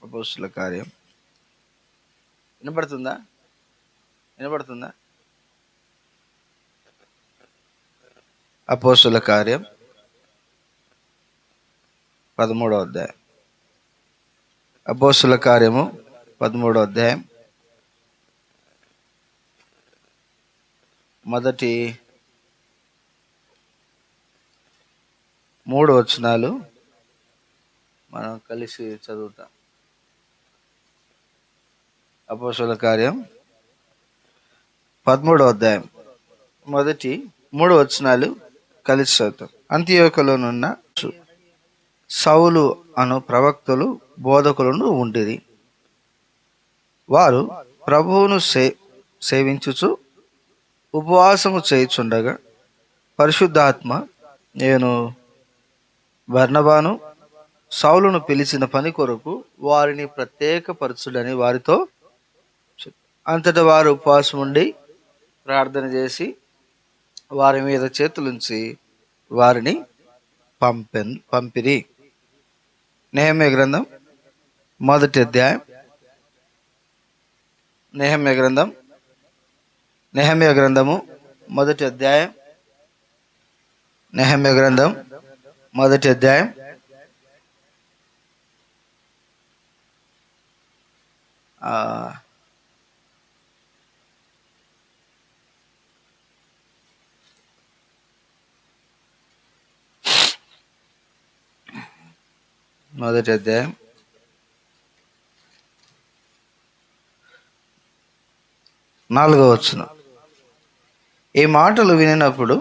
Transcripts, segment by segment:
అపోస్తుల కార్యం వినపడుతుందా? వినపడుతుందా? అపోస్తుల కార్యం 13వ అధ్యాయం. అపోస్తుల కార్యము 13వ అధ్యాయం మొదటి 3 వచనాలు మనం కలిసి చదువుతాం. అపోస్తుల కార్యం 13వ అధ్యాయం మొదటి 3 వచనాలు కలిసి చదువుతాం. అంతియోకులోనున్న సౌలు అను ప్రవక్తలు బోధకులను ఉండిరి. వారు ప్రభువును సేవించుచు ఉపవాసము చేయుచుండగా పరిశుద్ధాత్మ నేను బర్నబాను సౌలును పిలిచిన పని కొరకు వారిని ప్రత్యేకపరచుడని వారితో అంతటా వారు ఉపవాసం ఉండి ప్రార్థన చేసి వారి మీద చేతులుంచి వారిని పంపిరి. నెహెమ్యా గ్రంథం మొదటి అధ్యాయం. నెహెమ్యా గ్రంథము మొదటి అధ్యాయం. నెహెమ్యా గ్రంథం మొదటి అధ్యాయం మొదటి అధ్యాయం 4వ వచనం. ఈ మాటలు వినినప్పుడు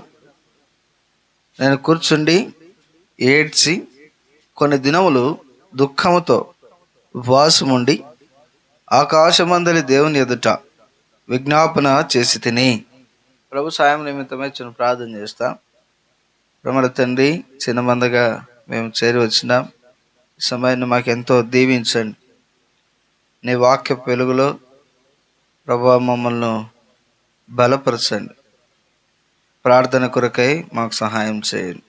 నేను కూర్చుండి ఏడ్చి కొన్ని దినములు దుఃఖముతో ఉపవాసముండి ఆకాశమందలి దేవుని ఎదుట విజ్ఞాపన చేసి తిని. ప్రభు సాయం నిమిత్తమై చిన్న ప్రార్థన చేస్తాం. ప్రమల తండ్రి, చిన్న మందగా మేము చేరి వచ్చినాం. ఈ సమయాన్ని మాకెంతో దీవించండి. నీ వాక్య వెలుగులో ప్రభు మమ్మల్ని బలపరచండి. ప్రార్థన కొరకై మాకు సహాయం చేయండి.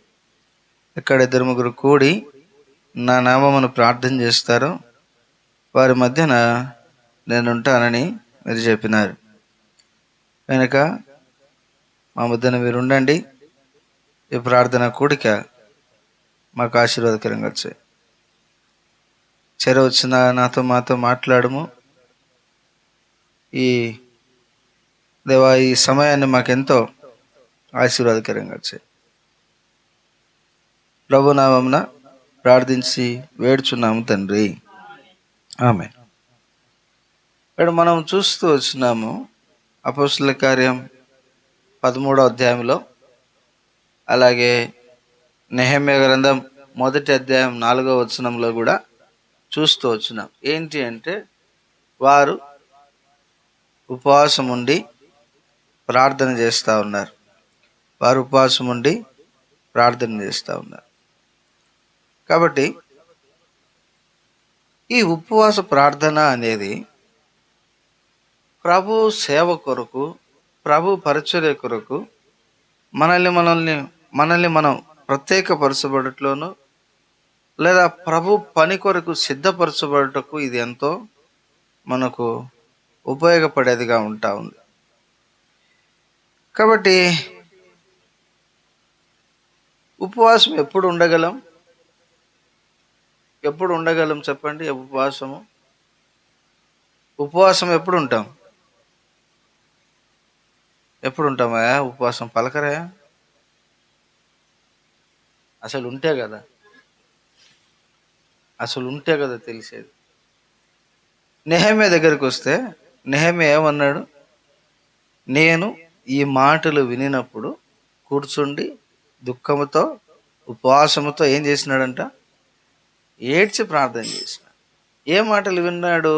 ఎక్కడ 2-3 కూడి నా నామమును ప్రార్థన చేస్తారో వారి మధ్యన నేనుంటానని మీరు చెప్పినారు కనుక మా మధ్యన మీరు ఉండండి. ఈ ప్రార్థన కూడిక మాకు ఆశీర్వాదకరంగా వచ్చాయి. వచ్చిన మాతో మాట్లాడము. ఈ దేవా, ఈ సమయాన్ని మాకెంతో ఆశీర్వాదకరంగా వచ్చాయి. ప్రభునామమున ప్రార్థించి వేడుచున్నాము తండ్రి, ఆమేన్. ఇక్కడ మనం చూస్తూ వచ్చినాము అపోస్తుల కార్యం 13వ అధ్యాయంలో, అలాగే నెహెమ్యా గ్రంథం మొదటి అధ్యాయం 4వ వచనంలో కూడా చూస్తూ వచ్చినాం. ఏంటి అంటే వారు ఉపవాసం ఉండి ప్రార్థన చేస్తూ ఉన్నారు. కాబట్టి ఈ ఉపవాస ప్రార్థన అనేది ప్రభు సేవ కొరకు, ప్రభు పరిచర్య కొరకు మనల్ని మనం ప్రత్యేకపరచబడట్లోను, లేదా ప్రభు పని కొరకు సిద్ధపరచబడటకు ఇది ఎంతో మనకు ఉపయోగపడేదిగా ఉంటా ఉంది. కాబట్టి ఉపవాసం ఎప్పుడు ఉండగలం చెప్పండి? ఉపవాసం ఎప్పుడు ఉంటామా? ఉపవాసం పలకరా? అసలు ఉంటే కదా తెలిసేది. నెహెమ్యా దగ్గరికి వస్తే నెహెమ్యా ఏమన్నాడు? నేను ఈ మాటలు వినినప్పుడు కూర్చుండి దుఃఖముతో ఉపవాసముతో ఏం చేసినాడంట? ఏడ్చి ప్రార్థన చేసిన. ఏ మాటలు విన్నాడు?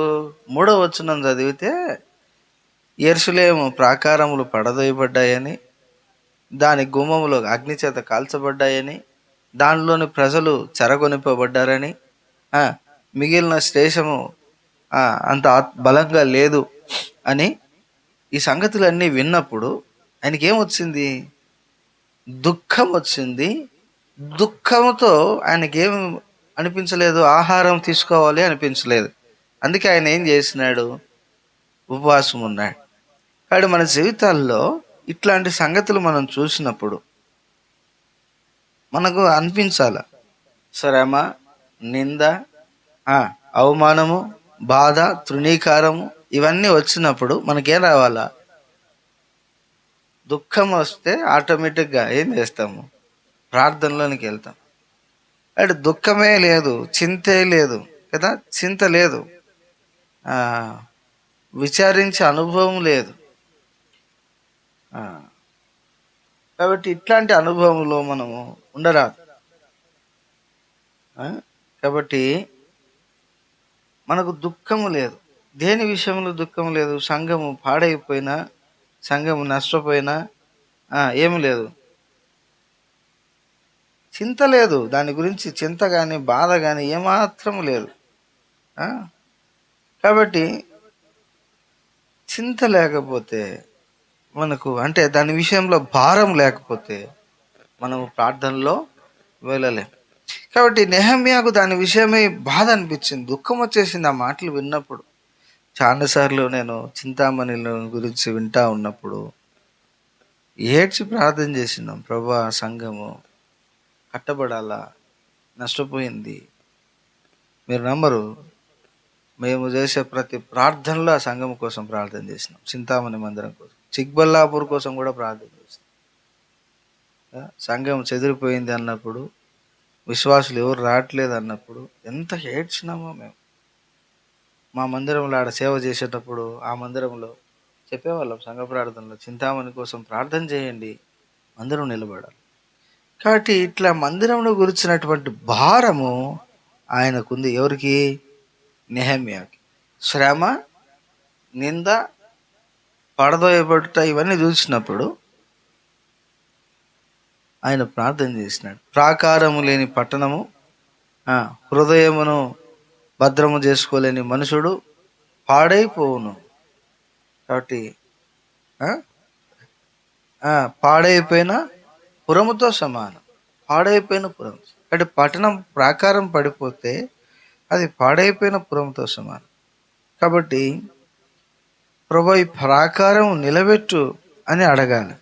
3వ వచనం చదివితే యెరూషలేము ప్రాకారములు పడదోయబడ్డాయని, దాని గుమ్మములు అగ్ని చేత కాల్చబడ్డాయని, దానిలోని ప్రజలు చెరగొనిపబడ్డారని, మిగిలిన శేషము అంత బలంగా లేదు అని ఈ సంగతులన్నీ విన్నప్పుడు ఆయనకి ఏమొచ్చింది? దుఃఖం వచ్చింది. దుఃఖంతో ఆయనకేం అనిపించలేదు? ఆహారం తీసుకోవాలి అనిపించలేదు. అందుకే ఆయన ఏం చేసినాడు? ఉపవాసం ఉన్నాడు. కాబట్టి మన జీవితాల్లో ఇట్లాంటి సంగతులు మనం చూసినప్పుడు మనకు అనిపించాల, శ్రమ, నింద, ఆ, అవమానము, బాధ, తృణీకారము ఇవన్నీ వచ్చినప్పుడు మనకేం రావాలా? దుఃఖం వస్తే ఆటోమేటిక్గా ఏం చేస్తాము? ప్రార్థనలోనికి వెళ్తాం. అంటే దుఃఖమే లేదు, చింతే లేదు కదా, చింత లేదు, విచారించే అనుభవం లేదు. కాబట్టి ఇట్లాంటి అనుభవంలో మనము ఉండరాదు. కాబట్టి మనకు దుఃఖము లేదు. దేని విషయంలో దుఃఖం లేదు? సంఘము పాడైపోయినా, సంఘము నష్టపోయినా ఏమి లేదు, చింత లేదు. దాని గురించి చింత కానీ బాధ కానీ ఏమాత్రం లేదు. కాబట్టి చింత లేకపోతే మనకు, అంటే దాని విషయంలో భారం లేకపోతే మనము ప్రార్థనలో వెళ్ళలేం. కాబట్టి నెహమ్యాకు దాని విషయమై బాధ అనిపించింది, దుఃఖం వచ్చేసింది ఆ మాటలు విన్నప్పుడు. చాలాసార్లు నేను చింతామణిల గురించి వింటా ఉన్నప్పుడు ఏడ్చి ప్రార్థన చేసినాం, ప్రభా సంఘము కట్టబడాలా, నష్టపోయింది. మీరు నమ్మరు, మేము చేసే ప్రతి ప్రార్థనలో ఆ సంఘం కోసం ప్రార్థన చేసినాం, చింతామణి మందిరం కోసం, చిక్బల్లాపూర్ కోసం కూడా ప్రార్థన చేసినాం. సంఘం చెదిరిపోయింది అన్నప్పుడు, విశ్వాసులు ఎవరు రావట్లేదు అన్నప్పుడు ఎంత ఏడ్చినామో మేము. మా మందిరంలో ఆడ సేవ చేసేటప్పుడు ఆ మందిరంలో చెప్పేవాళ్ళం, సంఘ ప్రార్థనలో చింతామణి కోసం ప్రార్థన చేయండి, మందిరం నిలబడాలి. కాబట్టి ఇట్లా మందిరంలో గురించినటువంటి భారము ఆయనకుంది. ఎవరికి? నెహమ్యాకి. శ్రమ, నింద, పడదోయబడుట ఇవన్నీ చూసినప్పుడు ఆయన ప్రార్థన చేసినాడు. ప్రాకారము లేని పట్టణము, హృదయమును భద్రము చేసుకోలేని మనుషుడు పాడైపోవును. కాబట్టి పాడైపోయిన పురముతో సమానం. పాడైపోయిన పురం, అంటే పట్టణం ప్రాకారం పడిపోతే అది పాడైపోయిన పురంతో సమానం. కాబట్టి ప్రభు ఈ ప్రాకారం నిలబెట్టు అని అడగాలి.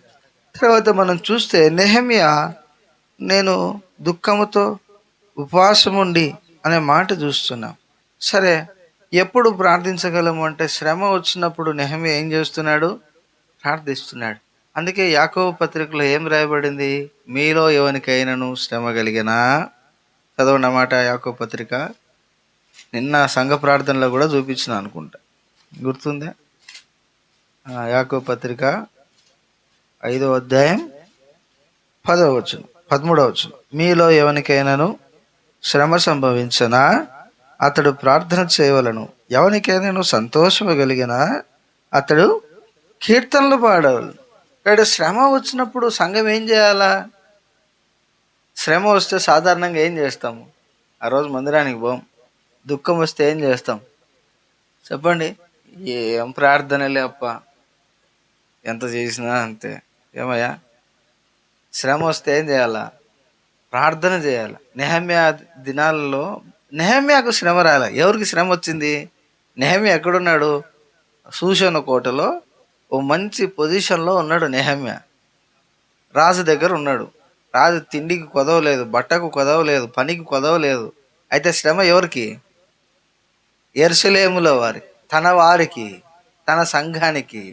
తర్వాత మనం చూస్తే నెహమ్యా నేను దుఃఖముతో ఉపవాసం ఉండి అనే మాట చూస్తున్నాం. సరే, ఎప్పుడు ప్రార్థించగలము అంటే శ్రమ వచ్చినప్పుడు నెహమ్యా ఏం చేస్తున్నాడు? ప్రార్థిస్తున్నాడు. అందుకే యాకోబు పత్రికలో ఏం రాయబడింది? మీలో ఎవరికైనాను శ్రమ కలిగినా, చదవండి అన్నమాట యాకోబు పత్రిక. నిన్న సంఘ ప్రార్థనలో కూడా చూపించిన అనుకుంటా, గుర్తుందా? యాకోబు పత్రిక 5వ అధ్యాయం 10వ వచనం, 13వ వచనం. మీలో ఎవరికైనాను శ్రమ సంభవించనా అతడు ప్రార్థన చేయవలను, ఎవరికైనాను సంతోషము కలిగినా అతడు కీర్తనలు పాడవలను. ఇక్కడ శ్రమ వచ్చినప్పుడు సంఘం ఏం చేయాలా? శ్రమ వస్తే సాధారణంగా ఏం చేస్తాము? ఆ రోజు మందిరానికి పోం. దుఃఖం వస్తే ఏం చేస్తాం చెప్పండి? ఏం ప్రార్థనలే అప్ప, ఎంత చేసినా అంతే. ఏమయ్యా, శ్రమ వస్తే ఏం చేయాలా? ప్రార్థన చేయాలి. నెహమ్యా దినాలలో నెహమ్యాకు శ్రమ రాలే. ఎవరికి శ్రమ వచ్చింది? నెహమ్యా ఎక్కడున్నాడు? షూషను కోటలో ఓ మంచి పొజిషన్లో ఉన్నాడు నెహమ్యా. రాజు దగ్గర ఉన్నాడు. రాజు తిండికి కొదవలేదు, బట్టకు కొదవలేదు, పనికి కొదవలేదు. అయితే శ్రమ ఎవరికి? యెరూషలేములో తన వారికి, తన సంఘానికి.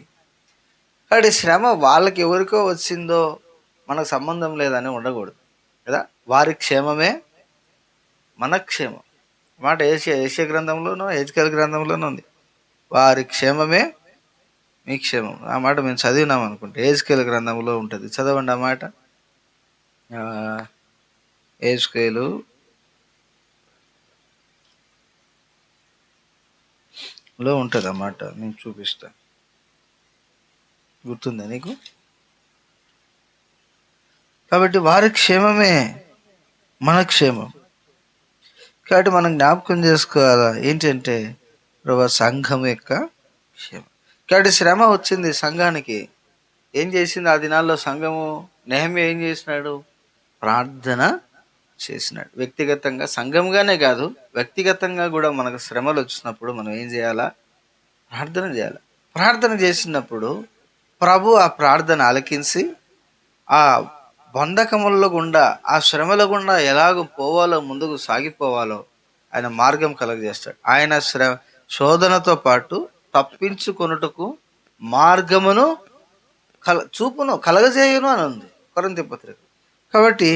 కాబట్టి శ్రమ వాళ్ళకి ఎవరికో వచ్చిందో మనకు సంబంధం లేదని ఉండకూడదు కదా. వారి క్షేమమే మన క్షేమం. మాట ఏషియా గ్రంథంలోనూ హెజ్కేలు గ్రంథంలోనూ ఉంది, వారి క్షేమమే మీ క్షేమం. ఆ మాట మేము చదివినాం అనుకుంటే హెజ్కేలు గ్రంథంలో ఉంటుంది. చదవండి ఆ మాట. హెజ్కేలు లో ఉంటుంది అన్నమాట. నేను చూపిస్తా, గుర్తుందా నీకు? కాబట్టి వారి క్షేమమే మన క్షేమం. కాబట్టి మనం జ్ఞాపకం చేసుకోవాలా ఏంటంటే ప్రభు సంఘం యొక్క క్షేమం. కాబట్టి శ్రమ వచ్చింది సంఘానికి. ఏం చేసింది ఆ దినాల్లో సంఘము? నెహమ్యా ఏం చేసినాడు? ప్రార్థన చేసినాడు. వ్యక్తిగతంగా సంఘంగానే కాదు, వ్యక్తిగతంగా కూడా మనకు శ్రమలు వచ్చినప్పుడు మనం ఏం చేయాలా? ప్రార్థన చేయాలి. ప్రార్థన చేసినప్పుడు ప్రభు ఆ ప్రార్థన ఆలకించి ఆ బంధకముల గుండా, ఆ శ్రమల గుండా ఎలాగో పోవాలో, ముందుకు సాగిపోవాలో ఆయన మార్గం కలగజేస్తాడు. ఆయన శోధనతో పాటు తప్పించుకొనుటకు మార్గమును చూపును కలగజేయును అని ఉంది కొరింథీ పత్రిక. కాబట్టి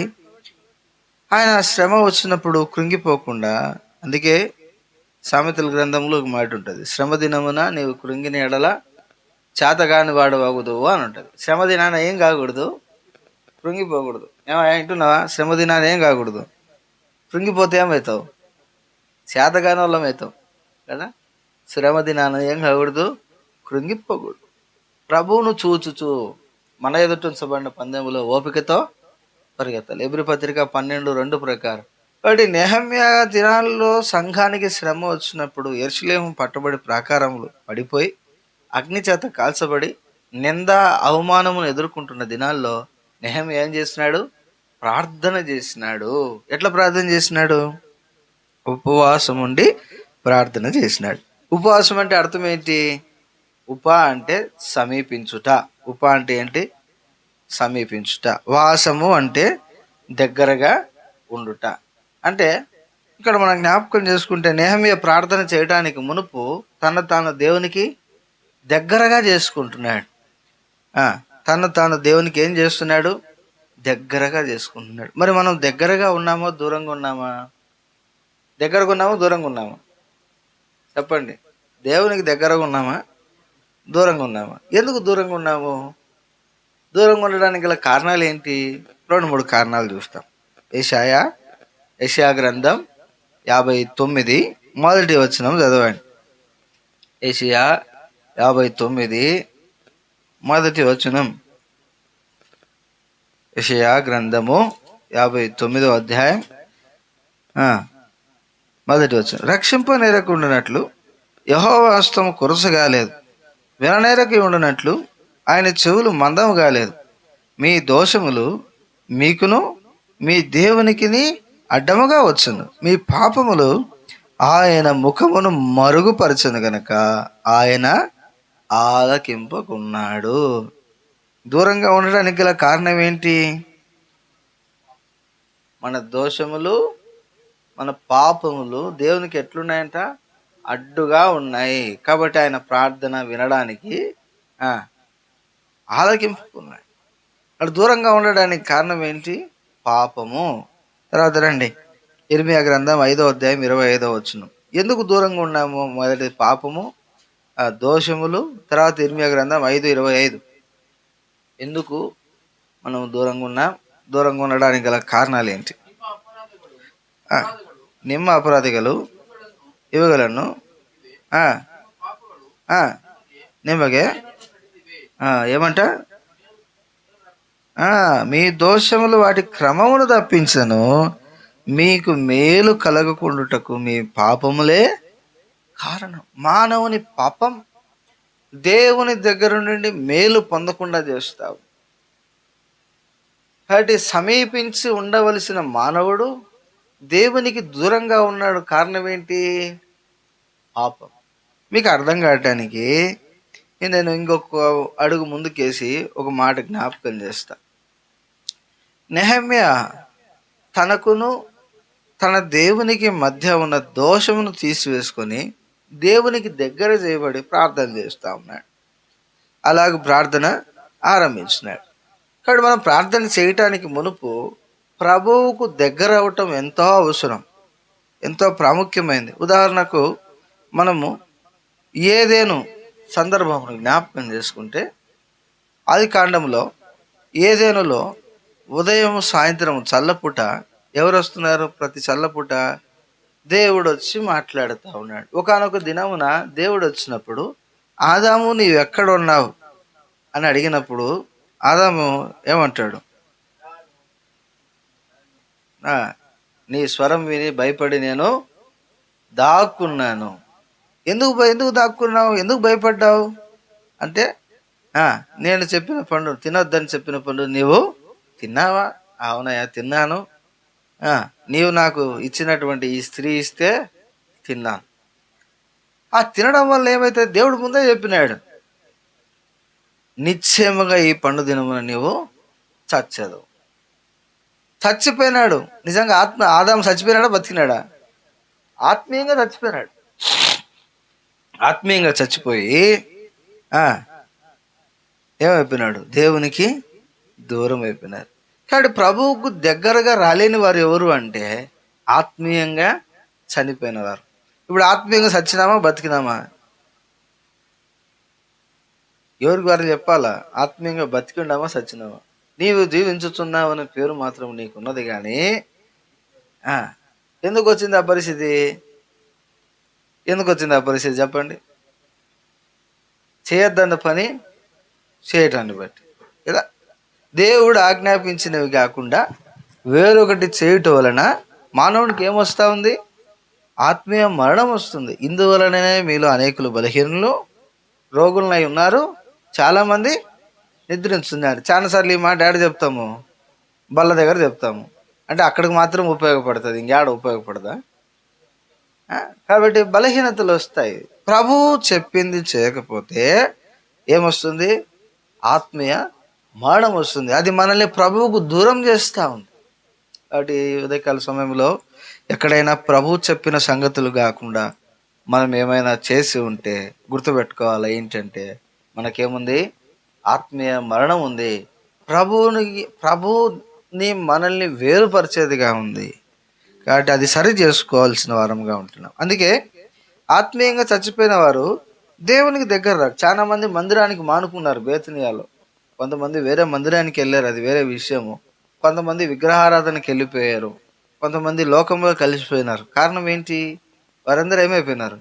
ఆయన శ్రమ వచ్చినప్పుడు కృంగిపోకుండా, అందుకే సామెతల గ్రంథంలో ఒక మాట ఉంటుంది, శ్రమ దినమున నీవు కృంగిన ఎడల చేతగాని వాడు వాగుదువు అని ఉంటుంది. శ్రమ దినాన ఏం కాకూడదు? కృంగిపోకూడదు. వింటున్నావా? శ్రమ దినాన ఏం కాకూడదు? కృంగిపోతే ఏమవుతావు? చేతగాని వాళ్ళం అవుతావు కదా. శ్రమ దినాన ఏం కాకూడదు? కృంగిపోకూడదు. ప్రభువును చూచుచు మన ఎదుట ఉంచబడిన పందెములో ఓపికతో పరిగెత్తాలి. ఎబ్రీ పత్రిక 12:2 ప్రకారం. కాబట్టి నెహమ్యా దినాల్లో సంఘానికి శ్రమ వచ్చినప్పుడు యెరూషలేము పట్టబడి ప్రాకారములు పడిపోయి అగ్ని చేత కాల్చబడి నింద అవమానమును ఎదుర్కొంటున్న దినాల్లో నెహమ్యా ఏం చేసినాడు? ప్రార్థన చేసినాడు. ఎట్లా ప్రార్థన చేసినాడు? ఉపవాసం ఉండి ప్రార్థన చేసినాడు. ఉపవాసం అంటే అర్థం ఏంటి? ఉప అంటే సమీపించుట. ఉప అంటే ఏంటి? సమీపించుట. వాసము అంటే దగ్గరగా ఉండుట. అంటే ఇక్కడ మనం జ్ఞాపకం చేసుకుంటే నెహమ్యా ప్రార్థన చేయడానికి మునుపు తాను దేవునికి దగ్గరగా చేసుకుంటున్నాడు. తాను దేవునికి ఏం చేస్తున్నాడు? దగ్గరగా చేసుకుంటున్నాడు. మరి మనం దగ్గరగా ఉన్నామో దూరంగా ఉన్నామా? దగ్గరగా ఉన్నామో దూరంగా ఉన్నామా? చెప్పండి. దేవునికి దగ్గరగా ఉన్నామా దూరంగా ఉన్నామా? ఎందుకు దూరంగా ఉన్నాము? దూరంగా ఉండడానికి గల కారణాలు ఏంటి? 2-3 కారణాలు చూస్తాం. యెషయా గ్రంథం 59 మొదటి వచనం చదవండి. యెషయా 59 మొదటి వచనం. యెషయా గ్రంథము 59వ అధ్యాయం మొదటి వచనం. రక్షింపనేరకుండానట్లు యెహోవా హస్తము కురసగాలేదు, విననేరకి ఉండునట్లు ఆయన చెవులు మందము కాలేదు. మీ దోషములు మీకును మీ దేవునికిని అడ్డముగా వచ్చును. మీ పాపములు ఆయన ముఖమును మరుగుపరచను గనక ఆయన ఆలకింపకున్నాడు. దూరంగా ఉండడానికి గల కారణం ఏంటి? మన దోషములు, మన పాపములు దేవునికి ఎట్లున్నాయంట? అడ్డుగా ఉన్నాయి. కాబట్టి ఆయన ప్రార్థన వినడానికి ఆలకింపుకున్నాడు. అటు దూరంగా ఉండడానికి కారణం ఏంటి? పాపము. తర్వాత రండి, ఇర్మియా గ్రంథం 5వ అధ్యాయం 25వ వచనం. ఎందుకు దూరంగా ఉన్నాము? మొదటి పాపము, దోషములు. తర్వాత ఇర్మియా గ్రంథం 5:25. ఎందుకు మనం దూరంగా ఉండడానికి గల కారణాలు ఏంటి? నిమ్మ అపరాధిగలు ఇవ్వగలను నిమ్మగే ఏమంట? మీ దోషములు వాటి క్రమమును తప్పించను, మీకు మేలు కలగకుండుటకు మీ పాపములే కారణం. మానవుని పాపం దేవుని దగ్గర నుండి మేలు పొందకుండా చేస్తావు. కాబట్టి సమీపించి ఉండవలసిన మానవుడు దేవునికి దూరంగా ఉన్నాడు. కారణం ఏంటి? పాపం. మీకు అర్థం కావటానికి నేను ఇంకొక అడుగు ముందుకేసి ఒక మాట జ్ఞాపకం చేస్తా. నెహమ్యా తనకును తన దేవునికి మధ్య ఉన్న దోషమును తీసివేసుకొని దేవునికి దగ్గర చేయబడి ప్రార్థన చేస్తూ ఉన్నాడు. అలాగ ప్రార్థన ఆరంభించినాడు. కాబట్టి మనం ప్రార్థన చేయటానికి మునుపు ప్రభువుకు దగ్గర అవటం ఎంతో అవసరం, ఎంతో ప్రాముఖ్యమైనది. ఉదాహరణకు మనము ఏదేను సందర్భం జ్ఞాపకం చేసుకుంటే, ఆది కాండంలో ఏదేనులో ఉదయం సాయంత్రం చల్లపూట ఎవరు వస్తున్నారు? ప్రతి చల్లపూట దేవుడు వచ్చి మాట్లాడుతూ ఉన్నాడు. ఒకానొక దినమున దేవుడు వచ్చినప్పుడు, ఆదాము నీవు ఎక్కడ ఉన్నావు అని అడిగినప్పుడు ఆదాము ఏమంటాడు? నీ స్వరం విని భయపడి నేను దాక్కున్నాను. ఎందుకు దాక్కున్నావు? ఎందుకు భయపడ్డావు అంటే, నేను చెప్పిన పండు తినొద్దని చెప్పిన పండు నీవు తిన్నావా? అవునయ్యా తిన్నాను. నీవు నాకు ఇచ్చినటువంటి ఈ స్త్రీ ఇస్తే తిన్నాను. ఆ తినడం వల్ల ఏమైతే దేవుడు ముందే చెప్పినాడు, నిశ్చయముగా ఈ పండు దినమున నీవు చచ్చదు. చచ్చిపోయినాడు. నిజంగా ఆదాము చచ్చిపోయినాడా బతికినాడా? ఆత్మీయంగా చచ్చిపోయినాడు. ఆత్మీయంగా చచ్చిపోయి ఏమైపోయినాడు? దేవునికి దూరం అయిపోయినారు. కాబట్టి ప్రభువుకు దగ్గరగా రాలేని వారు ఎవరు అంటే ఆత్మీయంగా చనిపోయిన వారు. ఇప్పుడు ఆత్మీయంగా చచ్చినామా బతికినామా? ఎవరికి వారు చెప్పాలా? ఆత్మీయంగా బతికిండామా చచ్చినామా? నీవు జీవించుతున్నావు అనే పేరు మాత్రం నీకున్నది, కానీ ఎందుకు వచ్చింది ఆ పరిస్థితి? ఎందుకు వచ్చింది ఆ పరిస్థితి చెప్పండి. చేయొద్దన్న పని చేయటాన్ని బట్టి కదా. దేవుడు ఆజ్ఞాపించినవి కాకుండా వేరొకటి చేయటం వలన మానవునికి ఏమొస్తా ఉంది? ఆత్మీయ మరణం వస్తుంది. ఇందువలననే మీలో అనేకులు బలహీనులు, రోగులనై ఉన్నారు, చాలామంది నిద్రించున్నారు. చాలాసార్లు ఈ మాట ఏడ చెప్తాము? బల్ల దగ్గర చెప్తాము. అంటే అక్కడికి మాత్రం ఉపయోగపడుతుంది, ఇంకేడ ఉపయోగపడదా? కాబట్టి బలహీనతలు వస్తాయి. ప్రభువు చెప్పింది చేయకపోతే ఏమొస్తుంది? ఆత్మీయ మరణం వస్తుంది. అది మనల్ని ప్రభువుకు దూరం చేస్తూ ఉంది. కాబట్టి ఉదయకాల సమయంలో ఎక్కడైనా ప్రభువు చెప్పిన సంగతులు కాకుండా మనం ఏమైనా చేసి ఉంటే గుర్తుపెట్టుకోవాలి, ఏంటంటే మనకేముంది? ఆత్మీయ మరణం ఉంది. ప్రభువుని మనల్ని వేరుపరిచేదిగా ఉంది. కాబట్టి అది సరి చేసుకోవాల్సిన వారంగా ఉంటున్నాం. అందుకే ఆత్మీయంగా చచ్చిపోయిన వారు దేవునికి దగ్గర రారు. చాలా మంది మందిరానికి మానుకున్నారు. బేతనియాలో కొంతమంది వేరే మందిరానికి వెళ్ళారు, అది వేరే విషయము. కొంతమంది విగ్రహారాధనకి వెళ్ళిపోయారు, కొంతమంది లోకంలో కలిసిపోయినారు. కారణం ఏంటి? వారందరూ ఏమైపోయినారు?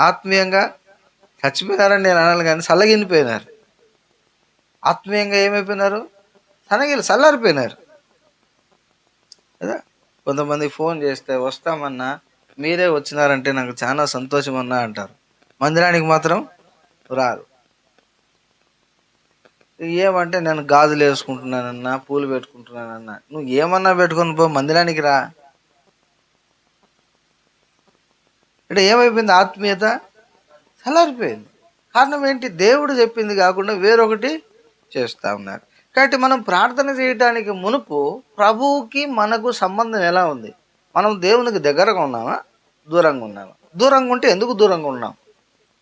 ఆత్మీయంగా చచ్చిపోయినారని నేను అనాలి, కానీ చల్లగినిపోయినారు. ఆత్మీయంగా ఏమైపోయినారు? చల్లారిపోయినారు కదా. కొంతమంది ఫోన్ చేస్తే వస్తామన్నా, మీరే వచ్చినారంటే నాకు చాలా సంతోషం అన్నా అంటారు. మందిరానికి మాత్రం రారు. ఏమంటే నేను గాజులు వేసుకుంటున్నానన్నా, పూలు పెట్టుకుంటున్నానన్నా. నువ్వు ఏమన్నా పెట్టుకొని పో, మందిరానికి రా. అంటే ఏమైపోయింది? ఆత్మీయత చల్లారిపోయింది. కారణం ఏంటి? దేవుడు చెప్పింది కాకుండా వేరొకటి చేస్తూ ఉన్నారు. కాబట్టి మనం ప్రార్థన చేయడానికి మునుపు ప్రభువుకి మనకు సంబంధం ఎలా ఉంది? మనం దేవునికి దగ్గరగా ఉన్నామా, దూరంగా ఉన్నామా? దూరంగా ఉంటే ఎందుకు దూరంగా ఉన్నాం?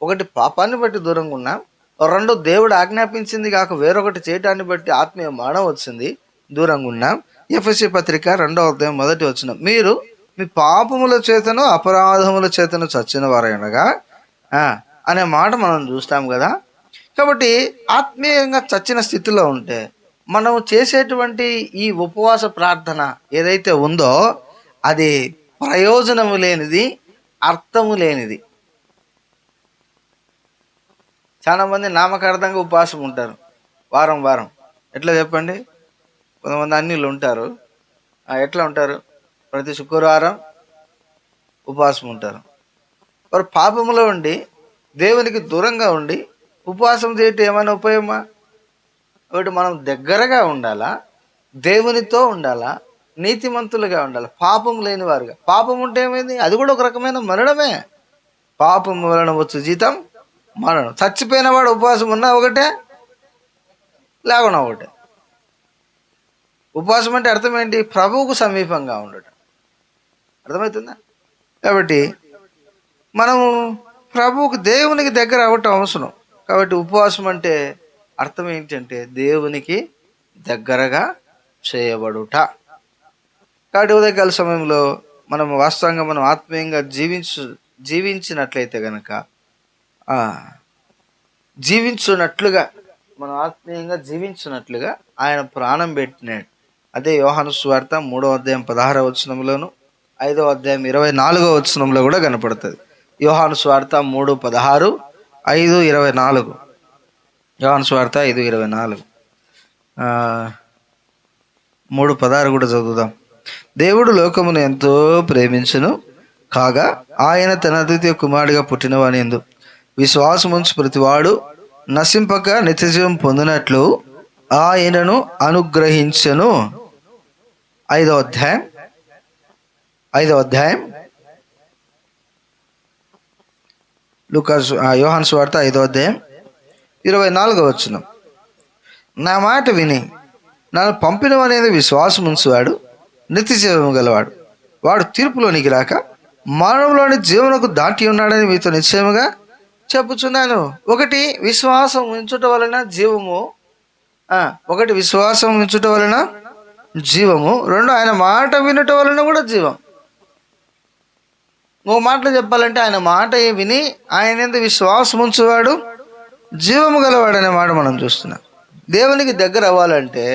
ఒకటి పాపాన్ని బట్టి దూరంగా ఉన్నాం, రెండు దేవుడు ఆజ్ఞాపించింది కాక వేరొకటి చేయటాన్ని బట్టి ఆత్మీయ మరణం వచ్చింది, దూరంగా ఉన్నాం. ఎఫెసీ పత్రిక 2వ అధ్యాయం 1వ వచనం, మీరు మీ పాపముల చేతను అపరాధముల చేతను చచ్చిన వారైనగా అనే మాట మనం చూస్తాం కదా. కాబట్టి ఆత్మీయంగా చచ్చిన స్థితిలో ఉంటే మనం చేసేటువంటి ఈ ఉపవాస ప్రార్థన ఏదైతే ఉందో అది ప్రయోజనము లేనిది, అర్థము లేనిది. చాలామంది నామకార్థంగా ఉపవాసం ఉంటారు, వారం వారం. ఎట్లా చెప్పండి? కొంతమంది అన్యులు ఉంటారు, ఎట్లా ఉంటారు? ప్రతి శుక్రవారం ఉపవాసం ఉంటారు. వారు పాపములో ఉండి దేవునికి దూరంగా ఉండి ఉపవాసం చేయటం ఏమైనా ఉపయోగమా? ఒకటి మనం దగ్గరగా ఉండాలా, దేవునితో ఉండాలా, నీతిమంతులుగా ఉండాలి, పాపం లేని వారుగా. పాపం ఉంటే ఏమైంది? అది కూడా ఒక రకమైన మరణమే. పాపం వలన వచ్చు జీతం మరణం. చచ్చిపోయిన వాడు ఉపవాసం ఉన్నా ఒకటే, లేకుండా ఒకటే. ఉపవాసం అంటే అర్థం ఏంటి? ప్రభువుకు సమీపంగా ఉండటం. అర్థమవుతుందా? కాబట్టి మనము ప్రభువుకు, దేవునికి దగ్గర అవ్వటం అవసరం. కాబట్టి ఉపవాసం అంటే అర్థం ఏంటంటే దేవునికి దగ్గరగా చేయబడుట. కాబట్టి ఉదయకాల సమయంలో మనం వాస్తవంగా మనం ఆత్మీయంగా జీవించినట్లయితే కనుక మనం ఆత్మీయంగా జీవించినట్లుగా ఆయన ప్రాణం పెట్టినాడు. అదే యోహాను సువార్త 3వ అధ్యాయం 16వ వచనంలోను 5వ అధ్యాయం 24వ వచనంలో కూడా కనపడుతుంది. యోహాను సువార్త 3:16, 5:24. యోహాను సువార్త 5:24, 3:16 కూడా చదువుదాం. దేవుడు లోకమును ఎంతో ప్రేమించును కాగా ఆయన తన అద్వితీయ కుమారుడిగా పుట్టినవాని యందు విశ్వాసముంచు ప్రతివాడు నశింపక నిత్యజీవం పొందినట్లు ఆయనను అనుగ్రహించెను. 5వ అధ్యాయం 5వ అధ్యాయం యోహాను సువార్త 5వ అధ్యాయం 24వ వచనం. నా మాట విని నన్ను పంపినవనేది విశ్వాసం ఉంచువాడు నిత్య జీవము గలవాడు. వాడు తీర్పులోనికి రాక మరణంలోని జీవనకు దాటి ఉన్నాడని మీతో నిశ్చయముగా చెప్పుచున్నాను. ఒకటి విశ్వాసం ఉంచుట వలన జీవము, ఒకటి విశ్వాసం ఉంచుట వలన జీవము, రెండు ఆయన మాట వినుట వలన కూడా జీవం. ఇంకో మాటలు చెప్పాలంటే ఆయన మాట విని ఆయన యందు విశ్వాసం ఉంచువాడు జీవము గలవాడు అనే మాట మనం చూస్తున్నాం. దేవునికి దగ్గర అవ్వాలంటే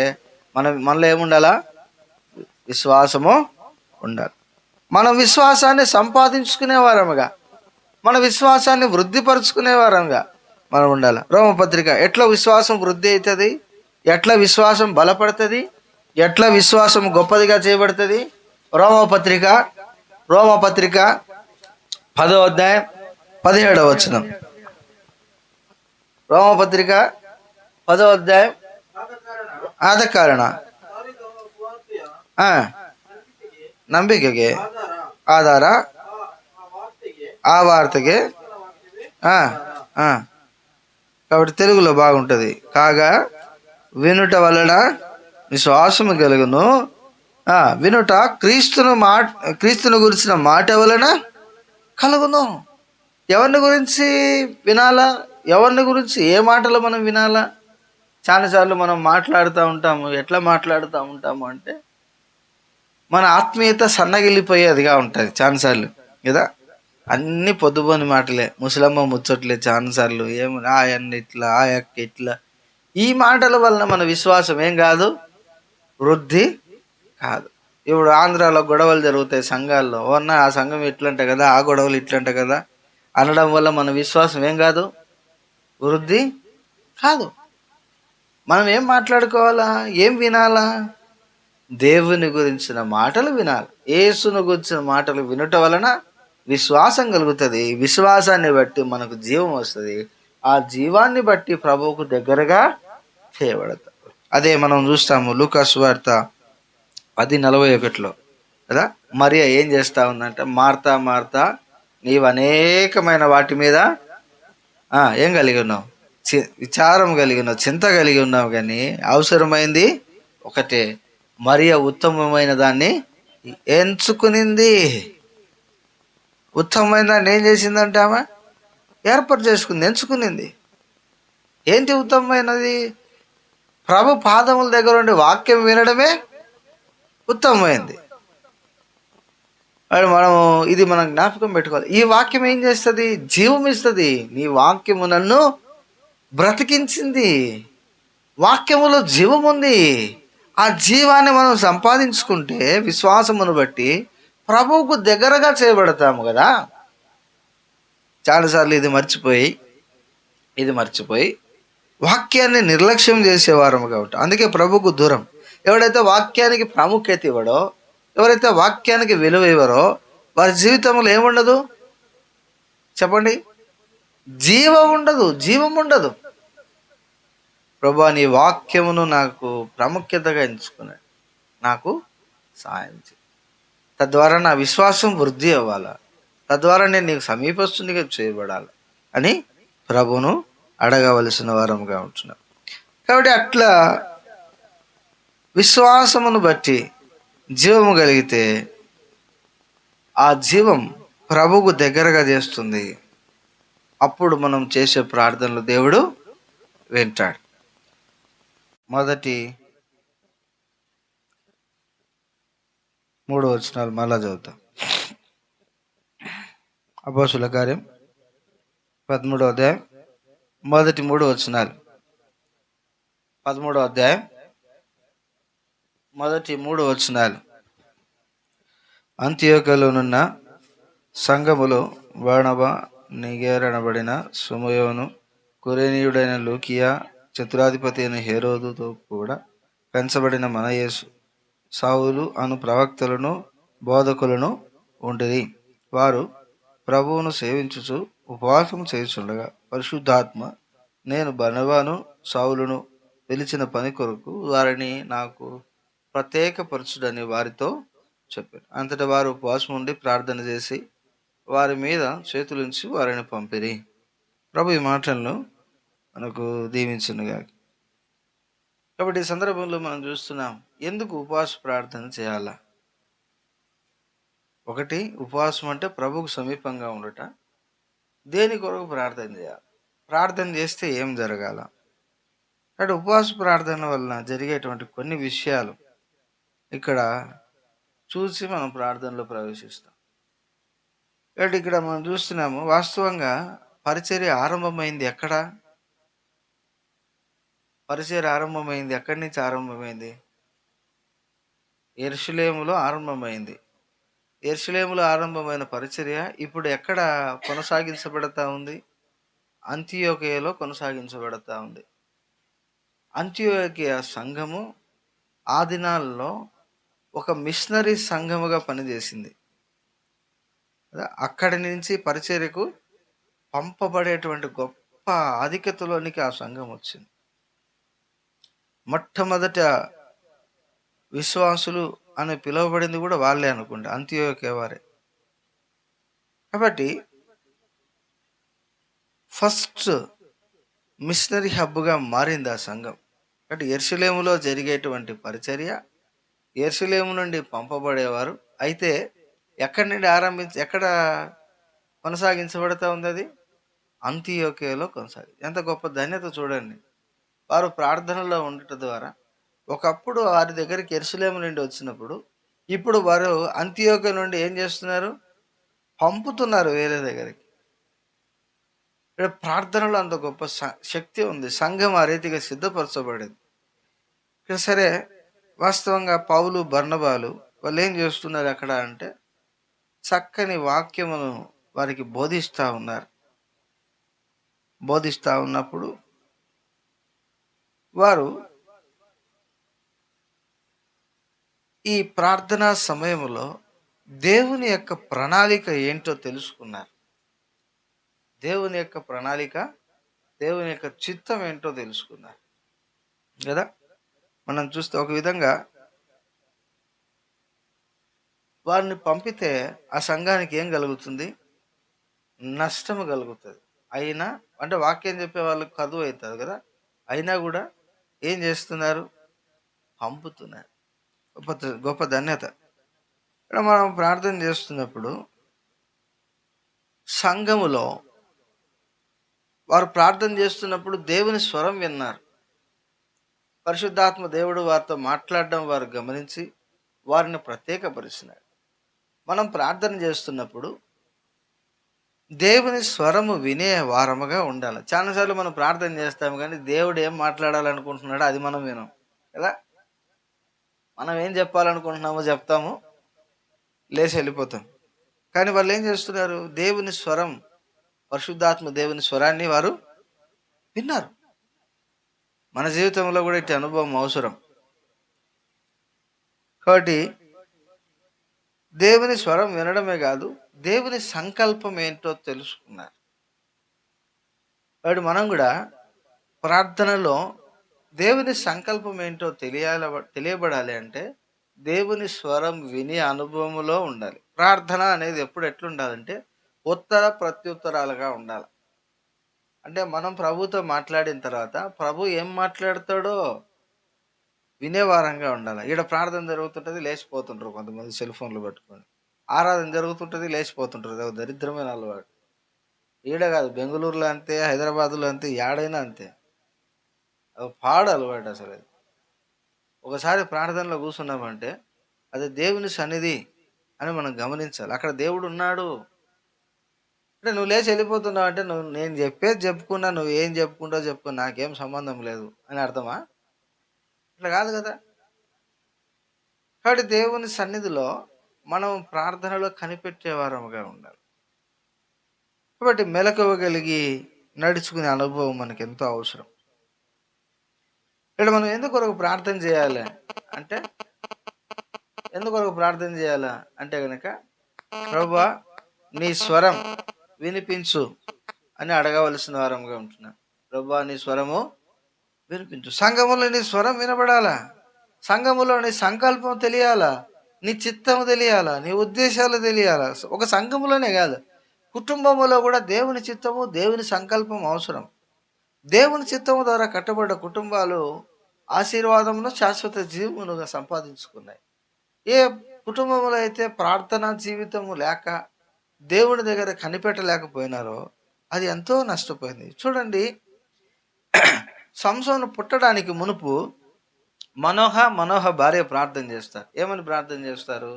మనలో ఏముండాలా? విశ్వాసము ఉండాలి. మనం విశ్వాసాన్ని సంపాదించుకునే వారముగా, మన విశ్వాసాన్ని వృద్ధిపరుచుకునే వారంగా మనం ఉండాలి. రోమపత్రిక ఎట్లా విశ్వాసం వృద్ధి అవుతుంది, ఎట్లా విశ్వాసం బలపడుతుంది, ఎట్లా విశ్వాసం గొప్పదిగా చేయబడుతుంది? రోమపత్రిక 10వ అధ్యాయం 17వ వచనం. రోమపత్రిక 10వ అధ్యాయం. ಆದ ಕಾರಣ ನಂಬಿಕೆಗೆ ಆಧಾರ ఆ వార్తకే. కాబట్టి తెలుగులో బాగుంటుంది. కాగా వినుట వలన విశ్వాసము కలుగును. వినుట క్రీస్తును గురించిన మాట వలన కలుగును. ఎవరిని గురించి వినాలా? ఎవరిని గురించి ఏ మాటలు మనం వినాలా? చాలాసార్లు మనం మాట్లాడుతూ ఉంటాము. ఎట్లా మాట్లాడుతూ ఉంటాము అంటే మన ఆత్మీయత సన్నగిల్లిపోయేదిగా ఉంటుంది చాలాసార్లు కదా. అన్ని పొద్దుపోని మాటలే, ముసలమ్మ ముచ్చట్లే చాలాసార్లు. ఆయన్ని ఇట్లా, ఆ యొక్క ఇట్లా. ఈ మాటల వలన మన విశ్వాసం ఏం కాదు, వృద్ధి కాదు. ఇప్పుడు ఆంధ్రాలో గొడవలు జరుగుతాయి సంఘాల్లో. ఆ సంఘం ఇట్లంట కదా, ఆ గొడవలు ఇట్లంట కదా అనడం వల్ల మన విశ్వాసం ఏం కాదు, వృద్ధి కాదు. మనం ఏం మాట్లాడుకోవాలా? ఏం వినాలా? దేవుని గురించిన మాటలు వినాలి. యేసును గురించిన మాటలు వినుట వలన విశ్వాసం కలుగుతుంది. విశ్వాసాన్ని బట్టి మనకు జీవం వస్తుంది. ఆ జీవాన్ని బట్టి ప్రభువుకు దగ్గరగా చేయబడతాం. అదే మనం చూస్తాము లూకా సువార్త 10:41 కదా. మరియ ఏం చేస్తా ఉందంటే, మార్తా మార్తా నీవు అనేకమైన వాటి మీద ఏం కలిగి ఉన్నావు, విచారం కలిగి ఉన్నావు, చింత కలిగి ఉన్నావు, కానీ అవసరమైంది ఒకటే. మరియ ఉత్తమమైన దాన్ని ఎంచుకునింది. ఉత్తమమైన దాన్ని ఏం చేసిందంటే ఆమె ఏర్పాటు చేసుకుంది, ఎంచుకునింది. ఏంటి ఉత్తమమైనది? ప్రభు పాదముల దగ్గర ఉండి వాక్యం వినడమే ఉత్తమమైంది. ఇది మనం జ్ఞాపకం పెట్టుకోవాలి. ఈ వాక్యం ఏం చేస్తుంది? జీవం ఇస్తుంది. నీ వాక్యము నన్ను బ్రతికించింది. వాక్యములో జీవం ఉంది. ఆ జీవాన్ని మనం సంపాదించుకుంటే విశ్వాసమును బట్టి ప్రభువుకు దగ్గరగా చేయబడతాము కదా. చాలాసార్లు ఇది మర్చిపోయి వాక్యాన్ని నిర్లక్ష్యం చేసేవారము కాబట్టి అందుకే ప్రభువుకు దూరం. ఎవడైతే వాక్యానికి ప్రాముఖ్యత ఇవ్వడో, ఎవరైతే వాక్యానికి విలువ ఇవ్వరో వారి జీవితంలో ఏముండదు చెప్పండి? జీవం ఉండదు. ప్రభువా నీ వాక్యమును నాకు ప్రాముఖ్యతగా ఎంచుకున్నాడు, నాకు సహాయం చేయి. తద్వారా నా విశ్వాసం వృద్ధి అవ్వాలా, తద్వారా నేను నీకు సమీపస్తునిగా చేయబడాలి అని ప్రభువును అడగవలసిన వారముగా ఉంటున్నాం. కాబట్టి అట్లా విశ్వాసమును బట్టి జీవము కలిగితే ఆ జీవం ప్రభువుకు దగ్గరగా చేస్తుంది. అప్పుడు మనం చేసే ప్రార్థనలు దేవుడు వింటాడు. మొదటి 3 వచనాలు మళ్ళా చదువుతాం. అపోస్తుల కార్యం 13వ అధ్యాయం మొదటి 3 వచనాలు. 13వ అధ్యాయం మొదటి 3 వచనాలు. అంతియోకలోనున్న సంఘములో బర్నబా, నిగేరనబడిన సుమయోను, కురేనీయుడైన లూకియా, చతురాధిపతి అయిన హేరోదుతో కూడా పెంచబడిన మన యేసు, సౌలు అను ప్రవక్తలను బోధకులను ఉండిరి. వారు ప్రభువును సేవించుచు ఉపవాసం చేయుచుండగా పరిశుద్ధాత్మ నేను బర్నబాను సౌలును పిలిచిన పని కొరకు వారిని నాకు ప్రత్యేకపరచుడని వారితో చెప్పారు. అంతటా వారు ఉపవాసం ఉండి ప్రార్థన చేసి వారి మీద చేతులుంచి వారిని పంపిరి. ప్రభు ఈ మాటలను మనకు దీవించునుగాక. కాబట్టి ఈ సందర్భంలో మనం చూస్తున్నాం, ఎందుకు ఉపవాస ప్రార్థన చేయాలా? ఒకటి, ఉపవాసం అంటే ప్రభువుకు సమీపంగా ఉండట. దేని కొరకు ప్రార్థన చేయాలి? ప్రార్థన చేస్తే ఏం జరగాల? కాబట్టి ఉపవాస ప్రార్థన వలన జరిగేటువంటి కొన్ని విషయాలు ఇక్కడ చూసి మనం ప్రార్థనలో ప్రవేశిస్తాం. కాబట్టి ఇక్కడ మనం చూస్తున్నాము, వాస్తవంగా పరిచర్య ఆరంభమైంది ఎక్కడ? పరిచర్య ఆరంభమైంది ఎక్కడి నుంచి ఆరంభమైంది? యెరూషలేములో ఆరంభమైంది. యెరూషలేములో ఆరంభమైన పరిచర్య ఇప్పుడు ఎక్కడ కొనసాగించబడతా ఉంది? అంతియోకియలో కొనసాగించబడతా ఉంది. అంతియోకియ సంఘము ఆ దినాల్లో ఒక మిషనరీ సంఘముగా పనిచేసింది. అక్కడి నుంచి పరిచర్యకు పంపబడేటువంటి గొప్ప ఆధిక్యతలోనికి ఆ సంఘం వచ్చింది. మొట్టమొదట విశ్వాసులు అని పిలువబడింది కూడా వాళ్ళే అనుకుంటా, అంతియోకియ వారే. కాబట్టి ఫస్ట్ మిషనరీ హబ్గా మారింది ఆ సంఘం. కాబట్టి యెరూషలేములో జరిగేటువంటి పరిచర్య, యెరూషలేము నుండి పంపబడేవారు. అయితే ఎక్కడి నుండి ఎక్కడ కొనసాగించబడతా ఉంది? అది అంతియోకియలో ఎంత గొప్ప ధన్యత చూడండి. వారు ప్రార్థనలో ఉండటం ద్వారా ఒకప్పుడు వారి దగ్గరికి యెరూషలేము నుండి వచ్చినప్పుడు, ఇప్పుడు వారు అంతియోకియ నుండి ఏం చేస్తున్నారు? పంపుతున్నారు వేరే దగ్గరికి. ఇక్కడ ప్రార్థనలో అంత గొప్ప శక్తి ఉంది. సంఘం ఆ రీతిగా సిద్ధపరచబడింది. ఇక్కడ సరే, వాస్తవంగా పౌలు, బర్నబాలు వాళ్ళు ఏం చేస్తున్నారు అక్కడ అంటే, చక్కని వాక్యమును వారికి బోధిస్తూ ఉన్నారు. బోధిస్తూ ఉన్నప్పుడు వారు ఈ ప్రార్థనా సమయంలో దేవుని యొక్క ప్రణాళిక ఏంటో తెలుసుకున్నారు. దేవుని యొక్క ప్రణాళిక, దేవుని యొక్క చిత్తం ఏంటో తెలుసుకున్నారు కదా. మనం చూస్తే ఒక విధంగా వారిని పంపితే ఆ సంఘానికి ఏం కలుగుతుంది? నష్టము కలుగుతుంది. అయినా అంటే వాక్యం చెప్పే వాళ్ళకి కదువు అవుతుంది కదా, అయినా కూడా ఏం చేస్తున్నారు? పంపుతున్నారు. గొప్ప ధన్యత. ఇక్కడ మనం ప్రార్థన చేస్తున్నప్పుడు సంఘములో వారు ప్రార్థన చేస్తున్నప్పుడు దేవుని స్వరం విన్నారు. పరిశుద్ధాత్మ దేవుడు వారితో మాట్లాడడం వారు గమనించి వారిని ప్రత్యేకపరిచినాడు. మనం ప్రార్థన చేస్తున్నప్పుడు దేవుని స్వరము వినే వారముగా ఉండాలి. చాలాసార్లు మనం ప్రార్థన చేస్తాము, కానీ దేవుడు ఏం మాట్లాడాలనుకుంటున్నాడో అది మనం వినం కదా. మనం ఏం చెప్పాలనుకుంటున్నామో చెప్తాము, లేచి వెళ్ళిపోతాం. కానీ వాళ్ళు ఏం చేస్తున్నారు? దేవుని స్వరం, పరిశుద్ధాత్మ దేవుని స్వరాన్ని వారు విన్నారు. మన జీవితంలో కూడా ఇట్టి అనుభవం అవసరం. కాబట్టి దేవుని స్వరం వినడమే కాదు, దేవుని సంకల్పం ఏంటో తెలుసుకున్నారు. కాబట్టి మనం కూడా ప్రార్థనలో దేవుని సంకల్పం ఏంటో తెలియబడాలి అంటే దేవుని స్వరం విని అనుభవంలో ఉండాలి. ప్రార్థన అనేది ఎప్పుడు ఎట్లుండాలంటే ఉత్తర ప్రత్యుత్తరాలుగా ఉండాలి. అంటే మనం ప్రభుతో మాట్లాడిన తర్వాత ప్రభు ఏం మాట్లాడతాడో వినేవారంగా ఉండాలి. ఈడ ప్రార్థన జరుగుతుంటుంది, లేచిపోతుంటారు కొంతమంది సెల్ ఫోన్లు పట్టుకొని. ఆరాధన జరుగుతుంటుంది, లేచిపోతుంటారు. అది దరిద్రమైన అలవాటు. ఈడ కాదు, బెంగళూరులో అంతే, హైదరాబాద్లో అంతే, ఏడైనా అంతే. అది పాడు అలవాటు అసలు. అది ఒకసారి ప్రార్థనలో కూర్చున్నామంటే అది దేవుని సన్నిధి అని మనం గమనించాలి. అక్కడ దేవుడు ఉన్నాడు. అంటే నువ్వు లేచి వెళ్ళిపోతున్నావు అంటే నేను చెప్పేది చెప్పుకున్నా, నువ్వు ఏం చెప్పుకుంటావు చెప్పుకో, నాకేం సంబంధం లేదు అని అర్థమా? ఇట్లా కాదు కదా. కాబట్టి దేవుని సన్నిధిలో మనం ప్రార్థనలో కనిపెట్టేవారముగా ఉండాలి. కాబట్టి మెలకువగలిగి నడుచుకునే అనుభవం మనకు ఎంతో అవసరం. ఇక్కడ మనం ఎందుకొరకు ప్రార్థన చేయాలి అంటే, కనుక ప్రభువా నీ స్వరం వినిపించు అని అడగవలసిన వారంగా ఉంటున్నాం. ప్రభువా నీ స్వరము వినిపించు. సంఘములో నీ స్వరం వినబడాలా, సంఘములో నీ సంకల్పం తెలియాలా, నీ చిత్తము తెలియాలా, నీ ఉద్దేశాలు తెలియాలా. ఒక సంఘములోనే కాదు, కుటుంబంలో కూడా దేవుని చిత్తము, దేవుని సంకల్పం అవసరం. దేవుని చిత్తము ద్వారా కట్టబడ్డ కుటుంబాలు ఆశీర్వాదమును, శాశ్వత జీవమునుగా సంపాదించుకున్నాయి. ఏ కుటుంబంలో అయితే ప్రార్థనా జీవితము లేక దేవుని దగ్గర కనిపెట్టలేకపోయినారో అది ఎంతో నష్టపోయింది. చూడండి, సంసోను పుట్టడానికి మునుపు మనోహ భార్య ప్రార్థన చేస్తారు. ఏమని ప్రార్థన చేస్తారు?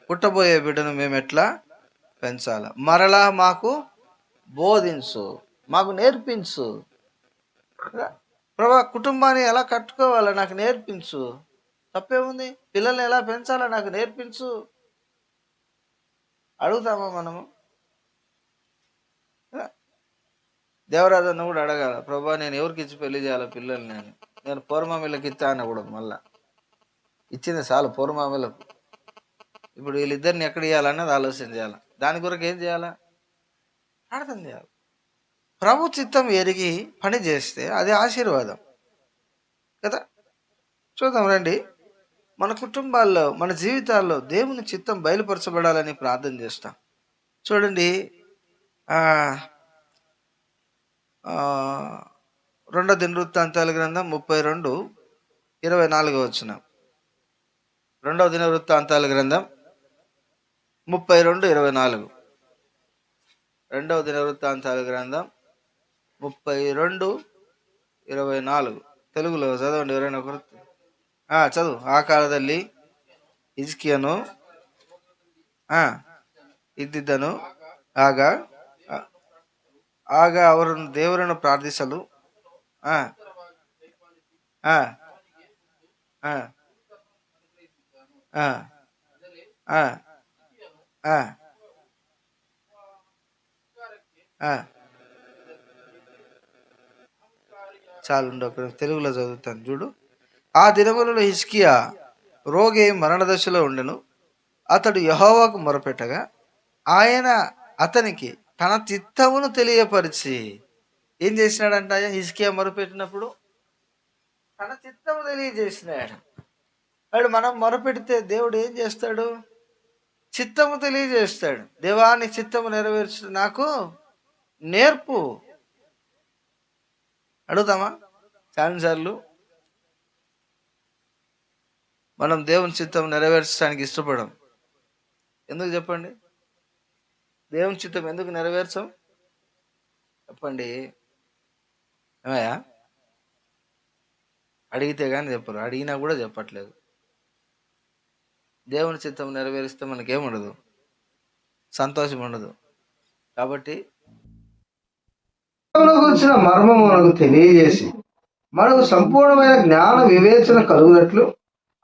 పుట్టబోయే బిడ్డను మేము ఎట్లా పెంచాలి, మరలా మాకు బోధించు, మాకు నేర్పించు. ప్రభా, కుటుంబాన్ని ఎలా కట్టుకోవాలో నాకు నేర్పించు. తప్పేముంది? పిల్లల్ని ఎలా పెంచాలో నాకు నేర్పించు. అడుగుతామా మనము? దేవరాజన్న కూడా అడగాల, ప్రభా నేను ఎవరికి ఇచ్చి పెళ్లి చేయాలి పిల్లల్ని? నేను పూర్వమామిళ్ళకి ఇచ్చా అనకూడదు. మళ్ళా ఇచ్చింది చాలు పూర్వమామిళ్ళకు. ఇప్పుడు వీళ్ళిద్దరిని ఎక్కడ ఇవ్వాలన్నది ఆలోచన చేయాలి. దాని కొరకు ఏం చేయాలా? ప్రార్థన చేయాలి. ప్రభు చిత్తం ఎరిగి పని చేస్తే అది ఆశీర్వాదం కదా. చూద్దాం రండి, మన కుటుంబాల్లో, మన జీవితాల్లో దేవుని చిత్తం బయలుపరచబడాలని ప్రార్థన చేస్తాం. చూడండి, 2 దినవృత్తాంతాల గ్రంథం 32:24 వచనం. 2 దినవృత్తాంతాల గ్రంథం 32:24. 2 దినవృత్తాంతాల గ్రంథం 32:24 తెలుగులో చదవండి ఎవరైనా ఒకరు. చదువు. ಆ ಕಾಲದಲ್ಲಿ ಹಿಜ್ಕೀಯನು ಇದ್ದಿದ್ದನು. ಆಗ ಅವರನ್ನು ದೇವರನ್ನು ಪ್ರಾರ್ಥಿಸಲು చాలు తెలుగులో చదువుతాను చూడు. ఆ దినములలో హిజ్కియా రోగి మరణదశలో ఉండెను. అతడు యెహోవాకు మొరపెట్టగా ఆయన అతనికి తన చిత్తమును తెలియపరిచి ఏం చేసినాడంట? హిజ్కియా మొరపెట్టినప్పుడు తన చిత్తము తెలియజేసినాడు. వాడు మనం మొరపెడితే దేవుడు ఏం చేస్తాడు? చిత్తము తెలియజేస్తాడు. దేవాని చిత్తము నెరవేర్చు నాకు నేర్పు. అడుగుతామా? చాలాసార్లు మనం దేవుని చిత్తం నెరవేర్చడానికి ఇష్టపడం. ఎందుకు చెప్పండి? దేవుని చిత్తం ఎందుకు నెరవేర్చం చెప్పండి? ఏమయ్యా, అడిగితే కానీ చెప్పరు, అడిగినా కూడా చెప్పట్లేదు. దేవుని చిత్తం నెరవేరిస్తే మనకేముండదు, సంతోషం ఉండదు. కాబట్టి గురించిన మర్మము మనకు తెలియజేసి మనకు సంపూర్ణమైన జ్ఞాన వివేచన కలుగునట్లు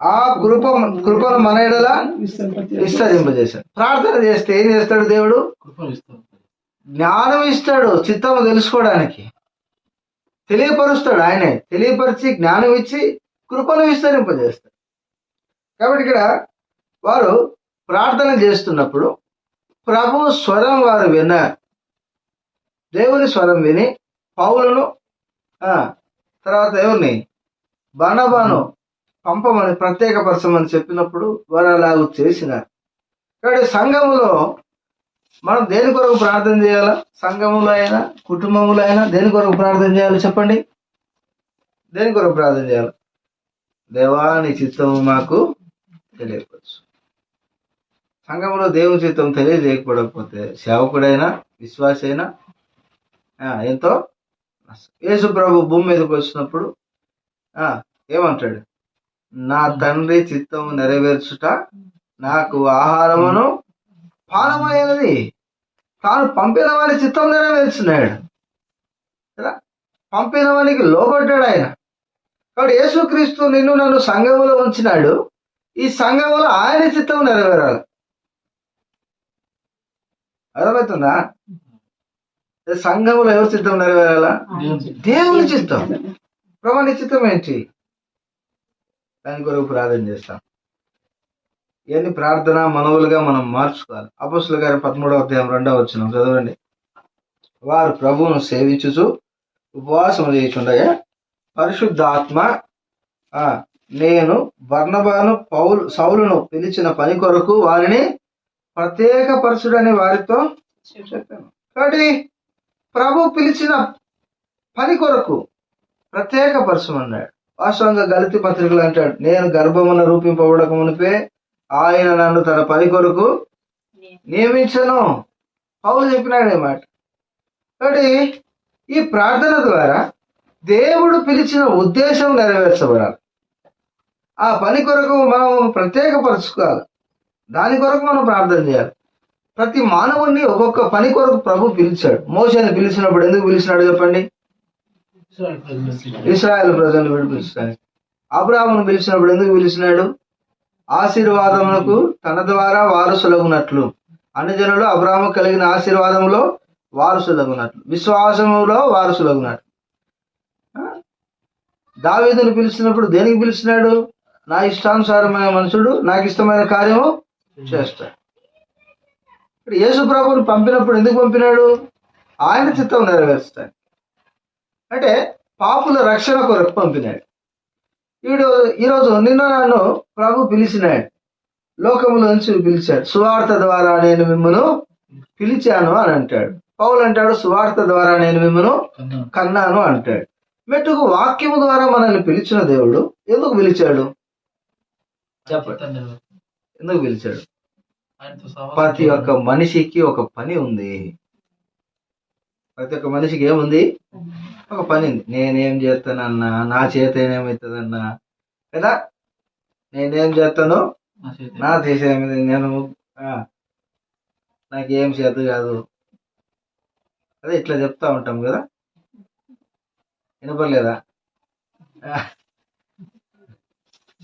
ఆ కృపను మన ఎడల విస్తరింపజేశాడు. ప్రార్థన చేస్తే ఏం చేస్తాడు దేవుడు? జ్ఞానం ఇస్తాడు. చిత్తము తెలుసుకోవడానికి తెలియపరుస్తాడు. ఆయనే తెలియపరిచి జ్ఞానం ఇచ్చి కృపను విస్తరింపజేస్తాడు. కాబట్టి ఇక్కడ వారు ప్రార్థన చేస్తున్నప్పుడు ప్రభు స్వరం వారు విన్నారు. దేవుని స్వరం విని పౌలును తర్వాత ఎవరిని? బర్నబాను పంపమని ప్రత్యేకపరచమని చెప్పినప్పుడు వారు అలాగూ చేసినారు. కాబట్టి సంఘములో మనం దేని కొరకు ప్రార్థన చేయాలా? సంఘములో అయినా కుటుంబంలో అయినా దేని కొరకు ప్రార్థన చేయాలి చెప్పండి? దేని కొరకు ప్రార్థన చేయాలి? దేవా నీ చిత్తము మాకు తెలియపరచు. సంఘంలో దేవుని చిత్తం తెలియజేయకపోతే సేవకుడైనా విశ్వాసి అయినా ఎంతో. యేసు ప్రభు భూమి మీదకి వచ్చినప్పుడు ఏమంటాడు? నా తండ్రి చిత్తము నెరవేర్చుట నాకు ఆహారమును పానమైనది. తాను పంపిన వారి చిత్తం నెరవేర్చున్నాడు కదా. పంపిన వానికి లోబడ్డాడు ఆయన. కాబట్టి యేసుక్రీస్తు నిన్ను నన్ను సంఘములో ఉంచినాడు. ఈ సంఘములో ఆయన చిత్తం నెరవేరాలి. అర్థమవుతుందా? సంఘములో ఎవరి చిత్తం నెరవేరాలా? దేవుని చిత్తం. ప్రభు నీ చిత్తం ఏంటి? దాని కొరకు ప్రార్థన చేస్తాం. ఇవన్నీ ప్రార్థన మనవులుగా మనం మార్చుకోవాలి. అపొస్తలుల కార్యం 13వ అధ్యాయం 2వ వచనం చదవండి. వారు ప్రభువును సేవించుచు ఉపవాసం చేయుచుండగా పరిశుద్ధాత్మ నేను బర్నబాను సౌలును పిలిచిన పని కొరకు వారిని ప్రత్యేకపరచుడని వారితో చెప్పాను. కాబట్టి ప్రభు పిలిచిన పని కొరకు ప్రత్యేకపరచమన్నాడు. వాస్తవంగా గలతీ పత్రికలు అంటాడు, నేను గర్భమున రూపింపబడక మునిపే ఆయన నన్ను తన పని కొరకు నియమించను. పౌలు చెప్పినాడు ఈ మాట. కాబట్టి ఈ ప్రార్థన ద్వారా దేవుడు పిలిచిన ఉద్దేశం నెరవేర్చబడాలి. ఆ పని కొరకు మనం ప్రత్యేకపరచుకోవాలి. దాని కొరకు మనం ప్రార్థన చేయాలి. ప్రతి మానవుణ్ణి ఒక్కొక్క పని కొరకు ప్రభు పిలిచాడు. మోషేని పిలిచినప్పుడు ఎందుకు పిలిచినాడు చెప్పండి? ఇశ్రాయేలు ప్రజలను విడిపించడానికి. అబ్రాహామును పిలిచినప్పుడు ఎందుకు పిలిచినాడు? ఆశీర్వాదములకు తన ద్వారా వారసులగునట్లు, అన్ని జనులు అబ్రాహాము కలిగిన ఆశీర్వాదంలో వారసులగునట్లు, విశ్వాసములో వారసులగునట్లు. దావీదును పిలిచినప్పుడు దేనికి పిలిచినాడు? నా ఇష్టానుసారమైన మనుషుడు నాకు ఇష్టమైన కార్యము చేస్తాడు. ఇప్పుడు యేసు ప్రభువుని పంపినప్పుడు ఎందుకు పంపినాడు? ఆయన చిత్తం నెరవేరుస్తాడు. అంటే పాపుల రక్షణ కొరకు పంపినాడు. ఈరోజు నిన్న నన్ను ప్రభు పిలిచినాడు, లోకములోంచి పిలిచాడు. సువార్త ద్వారా నేను మిమ్మను పిలిచాను అని అంటాడు. పౌలు అంటాడు, సువార్త ద్వారా నేను మిమ్మను కన్నాను అంటాడు. మెట్టుకు వాక్యము ద్వారా మనల్ని పిలిచిన దేవుడు ఎందుకు పిలిచాడు చెప్పండి? ఎందుకు పిలిచాడు? ప్రతి ఒక్క మనిషికి ఒక పని ఉంది. ప్రతి ఒక్క మనిషికి ఏముంది? ఒక పని ఉంది. నేనేం చేస్తానన్నా, నా చేత ఏమవుతుందన్నా కదా, నేనేం చేస్తాను, నా చేసే నేను నాకేం చేత కాదు, అదే ఇట్లా చెప్తా ఉంటాం కదా, వినపడలేదా?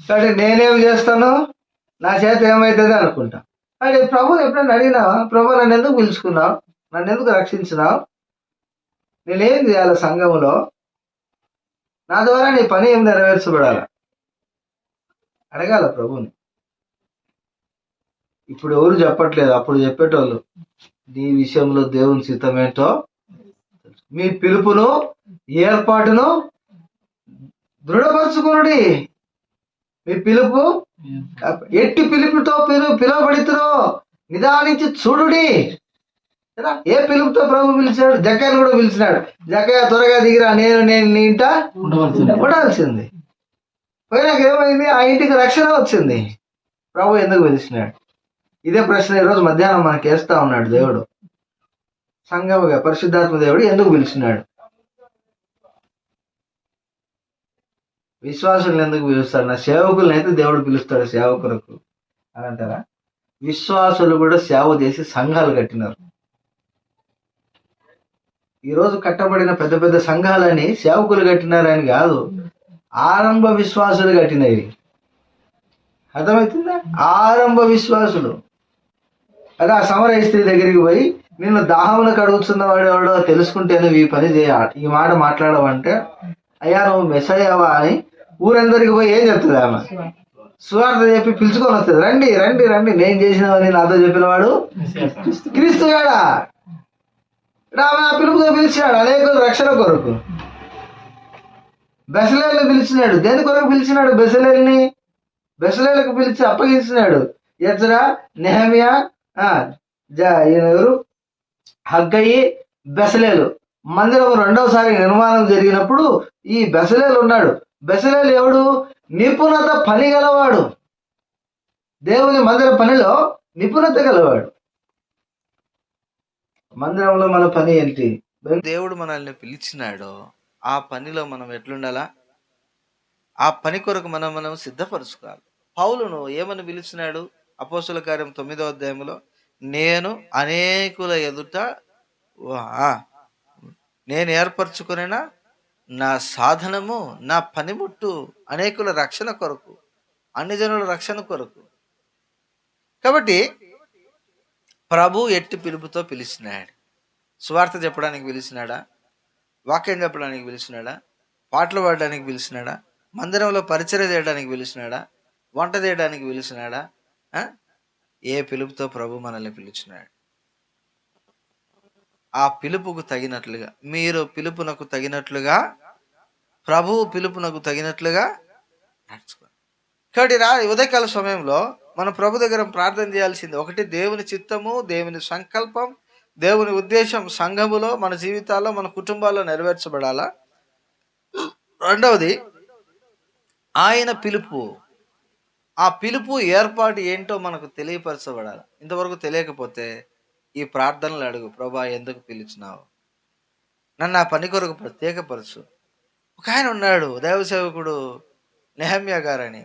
కాబట్టి నేనేం చేస్తాను, నా చేత ఏమవుతుంది అనుకుంటా. అంటే ప్రభుని ఎప్పుడైనా అడిగినావా? ప్రభు నన్ను ఎందుకు పిలుచుకున్నావు, నన్ను ఎందుకు రక్షించినావు, నేనేం చేయాలి సంఘంలో, నా ద్వారా నీ పని ఏం నెరవేర్చబడాల అడగాల ప్రభుని. ఇప్పుడు ఎవరు చెప్పట్లేదు, అప్పుడు చెప్పేటోళ్ళు. నీ విషయంలో దేవుని చిత్తమేంటో, మీ పిలుపును ఏర్పాటును దృఢపరచుకునుడి. మీ పిలుపు ఎట్టి పిలుపుతో పిలువబడితురో నిదానించి చూడుడి. ఏ పిలుపుతో ప్రభు పిలిచాడు? జక్కయ్యను కూడా పిలిచినాడు. జక్కయ్య త్వరగా దిగిరా, నేను నీ ఇంట ఉండాల్సింది. పోయినాక ఏమైంది? ఆ ఇంటికి రక్షణ వచ్చింది. ప్రభు ఎందుకు పిలిచినాడు? ఇదే ప్రశ్న ఈరోజు మధ్యాహ్నం మనకి వేస్తా ఉన్నాడు దేవుడు. సంఘముగా పరిశుద్ధాత్మ దేవుడు ఎందుకు పిలిచినాడు? విశ్వాసులను ఎందుకు పిలుస్తాడు? నా సేవకులను అయితే దేవుడు పిలుస్తాడు సేవకులకు అని అంటారా? విశ్వాసులు కూడా సేవ చేసి సంఘాలు కట్టినారు. ఈరోజు కట్టబడిన పెద్ద పెద్ద సంఘాలని సేవకులు కట్టినారని కాదు, ఆరంభ విశ్వాసులు కట్టినవి. అర్థమవుతుందా? ఆరంభ విశ్వాసులు. అదే ఆ సమరయ స్త్రీ దగ్గరికి పోయి, నిన్ను దాహమును కడుగుతున్న వాడేవాడో తెలుసుకుంటే నువ్వు ఈ పని చేయాలి, ఈ మాట మాట్లాడవంటే, అయ్యా నువ్వు మెస్సయ్యావా అని ఊరందరికి పోయి ఏం చెప్తుంది ఆమె? సువార్త చెప్పి పిలుచుకొని వస్తుంది. రండి రండి రండి, నేను చేసినవని నాతో చెప్పిన వాడు క్రీస్తుగాడా. ఆమె ఆ పిలుపుతో పిలిచినాడు అనేకులు రక్షణ కొరకు. బెసలేల్ని పిలిచినాడు. దేని కొరకు పిలిచినాడు? బెసలేలకు పిలిచి అప్పగించినాడు. ఎజ్రా, నెహమియా, ఎవరు, హగ్గయి, బెసలేలు. మందిరం రెండవసారి నిర్మాణం జరిగినప్పుడు ఈ బెసలేలు ఉన్నాడు. బెసలేలు ఎవడు? నిపుణత పని గలవాడు. దేవుని మందిర పనిలో నిపుణత గలవాడు. మందిరంలో మన పని ఏంటి? దేవుడు మనల్ని పిలిచినాడో ఆ పనిలో మనం ఎట్లుండాలా? ఆ పని కొరకు మనం సిద్ధపరచుకోవాలి. పౌలును ఏమని పిలిచినాడు? అపోస్తుల కార్యం 9వ అధ్యాయంలో, నేను అనేకుల ఎదుట నేను ఏర్పరచుకున్న నా సాధనము, నా పనిముట్టు అనేకుల రక్షణ కొరకు, అన్ని జనుల రక్షణ కొరకు. కాబట్టి ప్రభు ఎట్టి పిలుపుతో పిలిచినాడు. సువార్త చెప్పడానికి పిలిచినాడా? వాక్యం చెప్పడానికి పిలిచినాడా? పాటలు పాడడానికి పిలిచినాడా? మందిరంలో పరిచర్య చేయడానికి పిలిచినాడా? వంట చేయడానికి పిలిచినాడా? ఏ పిలుపుతో ప్రభు మనల్ని పిలిచినాడు? ఆ పిలుపుకు తగినట్లుగా, మీరు పిలుపునకు తగినట్లుగా, ప్రభువు పిలుపునకు తగినట్లుగా నడుచుకోండి. కాబట్టి ఉదయకాల సమయంలో మన ప్రభు దగ్గర ప్రార్థన చేయాల్సింది ఒకటి, దేవుని చిత్తము, దేవుని సంకల్పం, దేవుని ఉద్దేశం సంఘములో, మన జీవితాల్లో, మన కుటుంబాల్లో నెరవేర్చబడాలా. రెండవది ఆయన పిలుపు. ఆ పిలుపు ఏర్పాటు ఏంటో మనకు తెలియపరచబడాలి. ఇంతవరకు తెలియకపోతే ఈ ప్రార్థనలు అడుగు, ప్రభా ఎందుకు పిలిచినావు, నన్ను ఆ పని కొరకు ప్రత్యేకపరచు. ఒక ఆయన ఉన్నాడు, దైవ సేవకుడు నెహమ్యా గారని.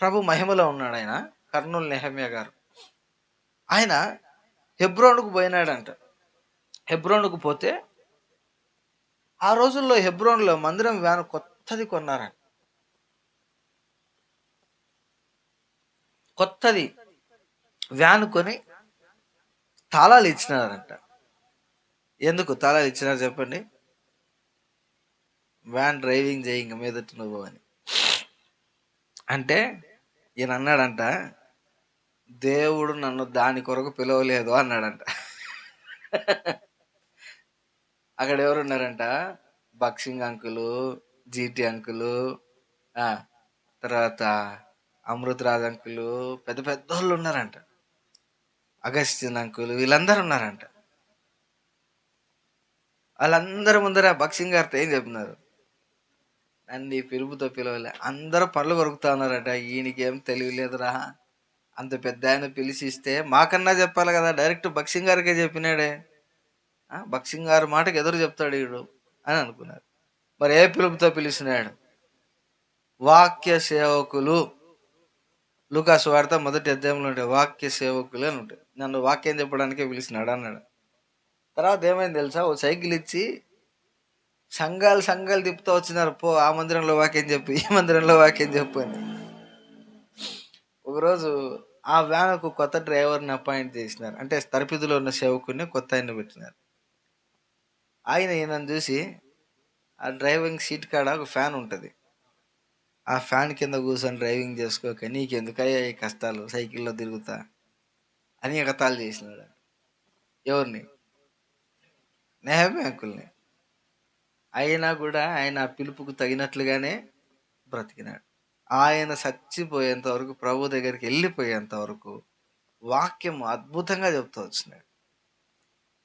ప్రభు మహిమలో ఉన్నాడు ఆయన, కర్నూలు నెహమ్యా గారు. ఆయన హెబ్రోనుకు పోయినాడంట. హెబ్రోనుకు పోతే ఆ రోజుల్లో హెబ్రోన్లో మందిరం వ్యాన్ కొత్తది కొన్నారంట. కొత్తది వ్యాన్ కొని తాళాలు ఇచ్చినారంట. ఎందుకు తాళాలు ఇచ్చినారు చెప్పండి? వ్యాన్ డ్రైవింగ్ చేయి ఇంక మీదట నువ్వు అని. అంటే ఈయన అన్నాడంట, దేవుడు నన్ను దాని కొరకు పిలవలేదు అన్నాడంట. అక్కడ ఎవరు ఉన్నారంట? బక్సింగ్ అంకులు, జీటీ అంకులు, తర్వాత అమృతరాజ్ అంకులు, పెద్ద పెద్ద వాళ్ళు ఉన్నారంట. అగస్టిన్ అంకులు, వీళ్ళందరూ ఉన్నారంట. వాళ్ళందరి ముందర బక్సింగ్ గారితో ఏం చెప్తున్నారు? నన్ను ఈ పిలుపుతో పిలవలే. అందరూ పనులు కొరుకుతా ఉన్నారట. ఈయనకి ఏం తెలియలేదురా, అంత పెద్ద ఆయన పిలిచి ఇస్తే మాకన్నా చెప్పాలి కదా, డైరెక్ట్ బక్సింగ్ గారికే చెప్పినాడే, బక్సింగ్ గారి మాటకి ఎదురు చెప్తాడు వీడు అని అనుకున్నారు. మరి ఏ పిలుపుతో పిలిచినాడు? వాక్య సేవకులు. లూకాసు వార్త 1వ అధ్యాయంలో ఉంటాయి వాక్య సేవకులు అని ఉంటాయి. నన్ను వాక్యం చెప్పడానికే పిలిచినాడు అన్నాడు. తర్వాత ఏమైంది తెలుసా? ఓ సైకిల్ ఇచ్చి సంఘాలు తిప్పుతూ వచ్చినారు, పో ఆ మందిరంలో వాక్యం చెప్పు, ఈ మందిరంలో వాక్యం చెప్పు అని. ఒకరోజు ఆ వ్యాన్కు కొత్త డ్రైవర్ని అపాయింట్ చేసినారు. అంటే తరపిదిలో ఉన్న సేవకుని కొత్త ఆయన పెట్టినారు. ఈయనను చూసి, ఆ డ్రైవింగ్ సీట్ కాడ ఒక ఫ్యాన్ ఉంటుంది, ఆ ఫ్యాన్ కింద కూర్చొని డ్రైవింగ్ చేసుకోక నీకెందుకయ్యా ఈ కష్టాలు, సైకిల్లో తిరుగుతా అని ఎగతాళి చేసినాడు. ఎవరిని? నెహమ్యా అంకుల్ని. అయినా కూడా ఆయన ఆ పిలుపుకు తగినట్లుగానే బ్రతికినాడు. ఆయన చచ్చిపోయేంత వరకు, ప్రభు దగ్గరికి వెళ్ళిపోయేంత వరకు వాక్యం అద్భుతంగా చెప్తూ వచ్చినాడు.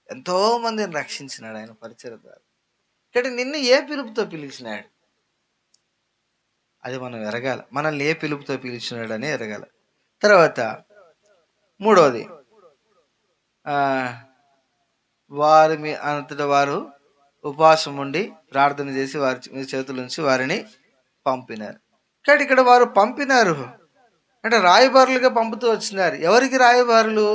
ఎంతో మందిని రక్షించినాడు ఆయన పరిచర్య ద్వారా. ఇక్కడ నిన్ను ఏ పిలుపుతో పిలిచినాడు అది మనం ఎరగాల. మనల్ని ఏ పిలుపుతో పిలిచినాడు అని ఎరగాల. తర్వాత మూడవది, వారి అంతటా వారు ఉపవాసం ఉండి ప్రార్థన చేసి వారి చేతుల నుంచి వారిని పంపినారు. కానీ ఇక్కడ వారు పంపినారు అంటే రాయబారులుగా పంపుతూ వచ్చినారు. ఎవరికి రాయబారులు?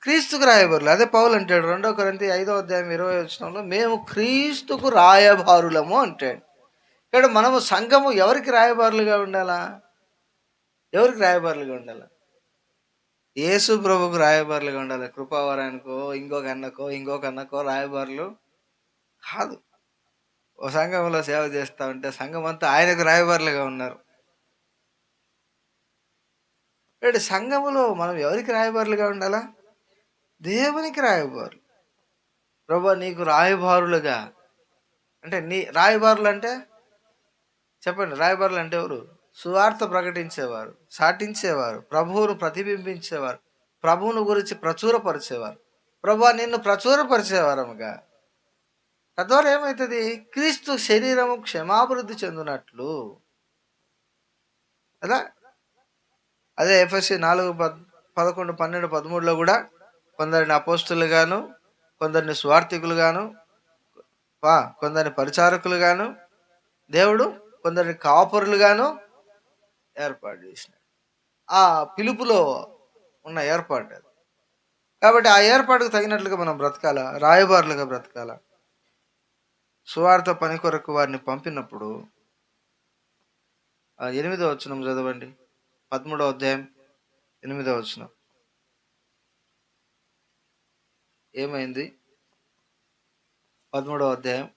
క్రీస్తుకు రాయబారులు. అదే పౌలు అంటాడు 2 కొరింథీ 5వ అధ్యాయం 20వ వచనంలో, మేము క్రీస్తుకు రాయబారులము అంటాడు. ఇక్కడ మనము సంఘము ఎవరికి రాయబారులుగా ఉండాలా? ఎవరికి రాయబారులుగా ఉండాలా? యేసు ప్రభుకు రాయబారులుగా ఉండాలి. కృపావరానికో ఇంకొక అన్నకో రాయబారులు కాదు. ఓ సంఘంలో సేవ చేస్తా ఉంటే సంఘం అంతా ఆయనకు రాయబారులుగా ఉన్నారు. ఇక్కడ సంఘములో మనం ఎవరికి రాయబారులుగా ఉండాలా? దేవునికి రాయబారు. ప్రభు నీకు రాయబారులుగా అంటే రాయబారులు అంటే చెప్పండి, రాయబారులు అంటే ఎవరు? సువార్త ప్రకటించేవారు, సాటించేవారు, ప్రభువును ప్రతిబింబించేవారు, ప్రభువును గురించి ప్రచురపరిచేవారు. ప్రభు నిన్ను ప్రచురపరిచేవారముగా. తద్వారా ఏమవుతుంది? క్రీస్తు శరీరము క్షమాభివృద్ధి చెందినట్లు కదా. అదే ఎఫెసీ 4:11, 12, 13లో కూడా కొందరిని అపోస్తులుగాను, కొందరిని స్వార్థికులుగాను, కొందరిని పరిచారకులుగాను, దేవుడు కొందరిని కాపరులుగాను ఏర్పాటు చేసినాడు. ఆ పిలుపులో ఉన్న ఏర్పాటు అది. కాబట్టి ఆ ఏర్పాటుకు తగినట్లుగా మనం బ్రతకాలా, రాయబారులుగా బ్రతకాలా. సువార్త పని కొరకు వారిని పంపినప్పుడు 8వ వచనం చదవండి. 13వ అధ్యాయం 8వ వచనం ఏమైంది? 13వ అధ్యాయం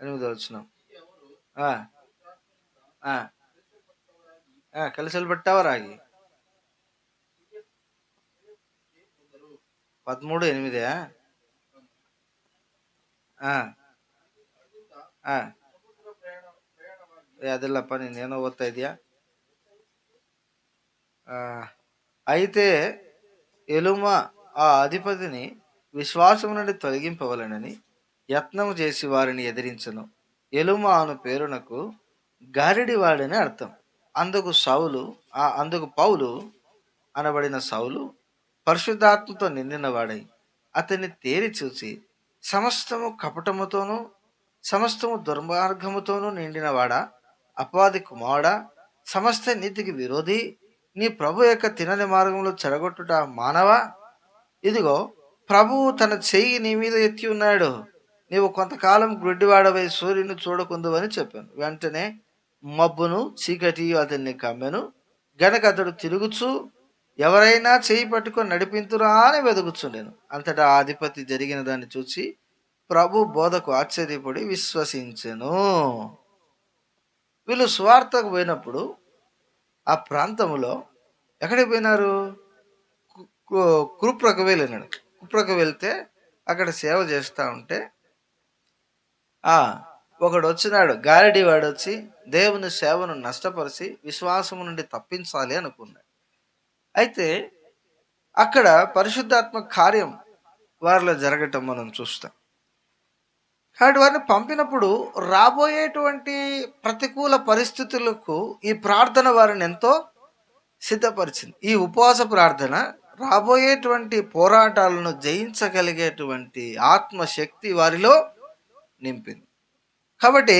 8వ వచనం, కలిసి పెట్టావా రాగి 13:8 ಅದಿಲ್ಲಪ್ಪ ನೀನೇನೋ ಓದ್ತಾ ಇದೆಯಾ? ఆ, అయితే ఎలుమ ఆ అధిపతిని విశ్వాసం నుండి తొలగింపవలనని యత్నము చేసి వారిని ఎదిరించను. ఎలుమ అను పేరునకు గారిడివాడని అర్థం. అందుకు పౌలు అనబడిన సౌలు పరిశుద్ధాత్మతో నిండినవాడై అతన్ని తేరి చూసి, సమస్తము కపటముతోనూ సమస్తము దుర్మార్గముతోనూ నిండినవాడా, అపవాది కుమారుడా, సమస్త నీతికి విరోధి, నీ ప్రభు యొక్క తినని మార్గంలో చెడగొట్టుట మానవా, ఇదిగో ప్రభువు తన చెయ్యి నీ మీద ఎత్తి ఉన్నాడు, నీవు కొంతకాలం గుడ్డివాడవై సూర్యుని చూడకుందు అని చెప్పాను. వెంటనే మబ్బును చీకటి అతన్ని కమ్మెను. గనక అతడు తిరుగుచూ ఎవరైనా చేయి పట్టుకొని నడిపింతురా అని వెతుకుచుండెను. అంతటా ఆ అధిపతి జరిగిన దాన్ని చూసి ప్రభు బోధకు ఆశ్చర్యపడి విశ్వసించెను. వీళ్ళు సువార్తకు పోయినప్పుడు ఆ ప్రాంతంలో ఎక్కడికి పోయినారు? కుప్రకు వెళ్ళినాడు. కుప్రకు వెళ్తే అక్కడ సేవ చేస్తూ ఉంటే ఒకడు వచ్చినాడు, గారడి వాడు వచ్చి దేవుని సేవను నష్టపరిచి విశ్వాసము నుండి తప్పించాలి అనుకున్నాడు. అయితే అక్కడ పరిశుద్ధాత్మ కార్యం వారిలో జరగటం మనం చూస్తాం. కాబట్టి వారిని పంపినప్పుడు రాబోయేటువంటి ప్రతికూల పరిస్థితులకు ఈ ప్రార్థన వారిని ఎంతో సిద్ధపరిచింది. ఈ ఉపవాస ప్రార్థన రాబోయేటువంటి పోరాటాలను జయించగలిగేటువంటి ఆత్మశక్తి వారిలో నింపింది. కాబట్టి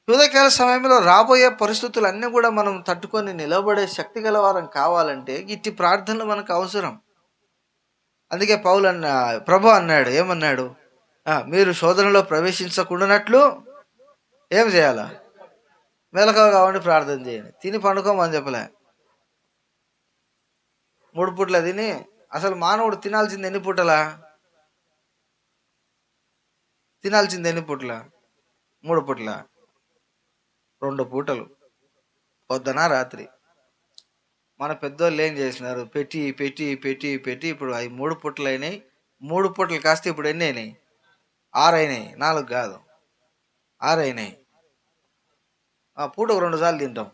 ఉదయకాల సమయంలో రాబోయే పరిస్థితులన్నీ కూడా మనం తట్టుకొని నిలబడే శక్తి గల వారం కావాలంటే ఇట్టి ప్రార్థనలు మనకు అవసరం. అందుకే ప్రభు అన్నాడు, ఏమన్నాడు? మీరు శోధనలో ప్రవేశించకుండానట్లు ఏం చేయాలా? మెలకువ కావండి, ప్రార్థన చేయండి. తిని పండుకోమని చెప్పలే. 3 పూట్ల తిని, అసలు మానవుడు తినాల్సింది ఎన్ని పూటలా? తినాల్సింది ఎన్ని పూట్ల? 3 పూట్ల. 2 పూటలు, పొద్దున రాత్రి. మన పెద్దోళ్ళు ఏం చేసినారు? పెట్టి పెట్టి పెట్టి పెట్టి ఇప్పుడు అవి 3 పూటలు అయినాయి. 3 పూటలు కాస్త ఇప్పుడు ఎన్ని అయినాయి? 6 అయినాయి. 4 కాదు, 6 అయినాయి. పూటకు 2 సార్లు తింటాం.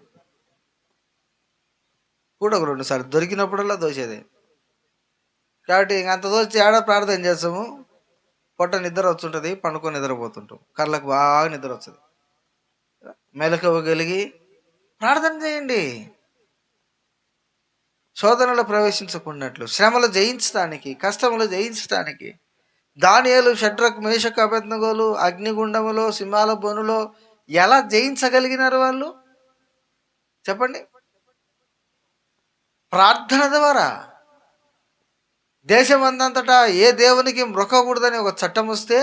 పూటకు 2 సార్లు దొరికినప్పుడల్లా దోసేదే. కాబట్టి ఇంక అంత దోచి ఆడ ప్రార్థన చేస్తాము. పొట్ట నిద్ర వచ్చుంటుంది, పండుకొని నిద్రపోతుంటాం. కళ్ళకు బాగా నిద్ర వస్తుంది. మెలకువగలిగి ప్రార్థన చేయండి. శోధనలో ప్రవేశించకున్నట్లు, శ్రమలు జయించడానికి, కష్టములు జయించడానికి. దానియేలు, షడ్రక్, మేషక్, అబేద్నెగోలు అగ్నిగుండములో, సింహాల బొనులో ఎలా జయించగలిగినారు వాళ్ళు? చెప్పండి. ప్రార్థన ద్వారా. దేశమందంతటా ఏ దేవునికి మ్రొక్కకూడదని ఒక చట్టం వస్తే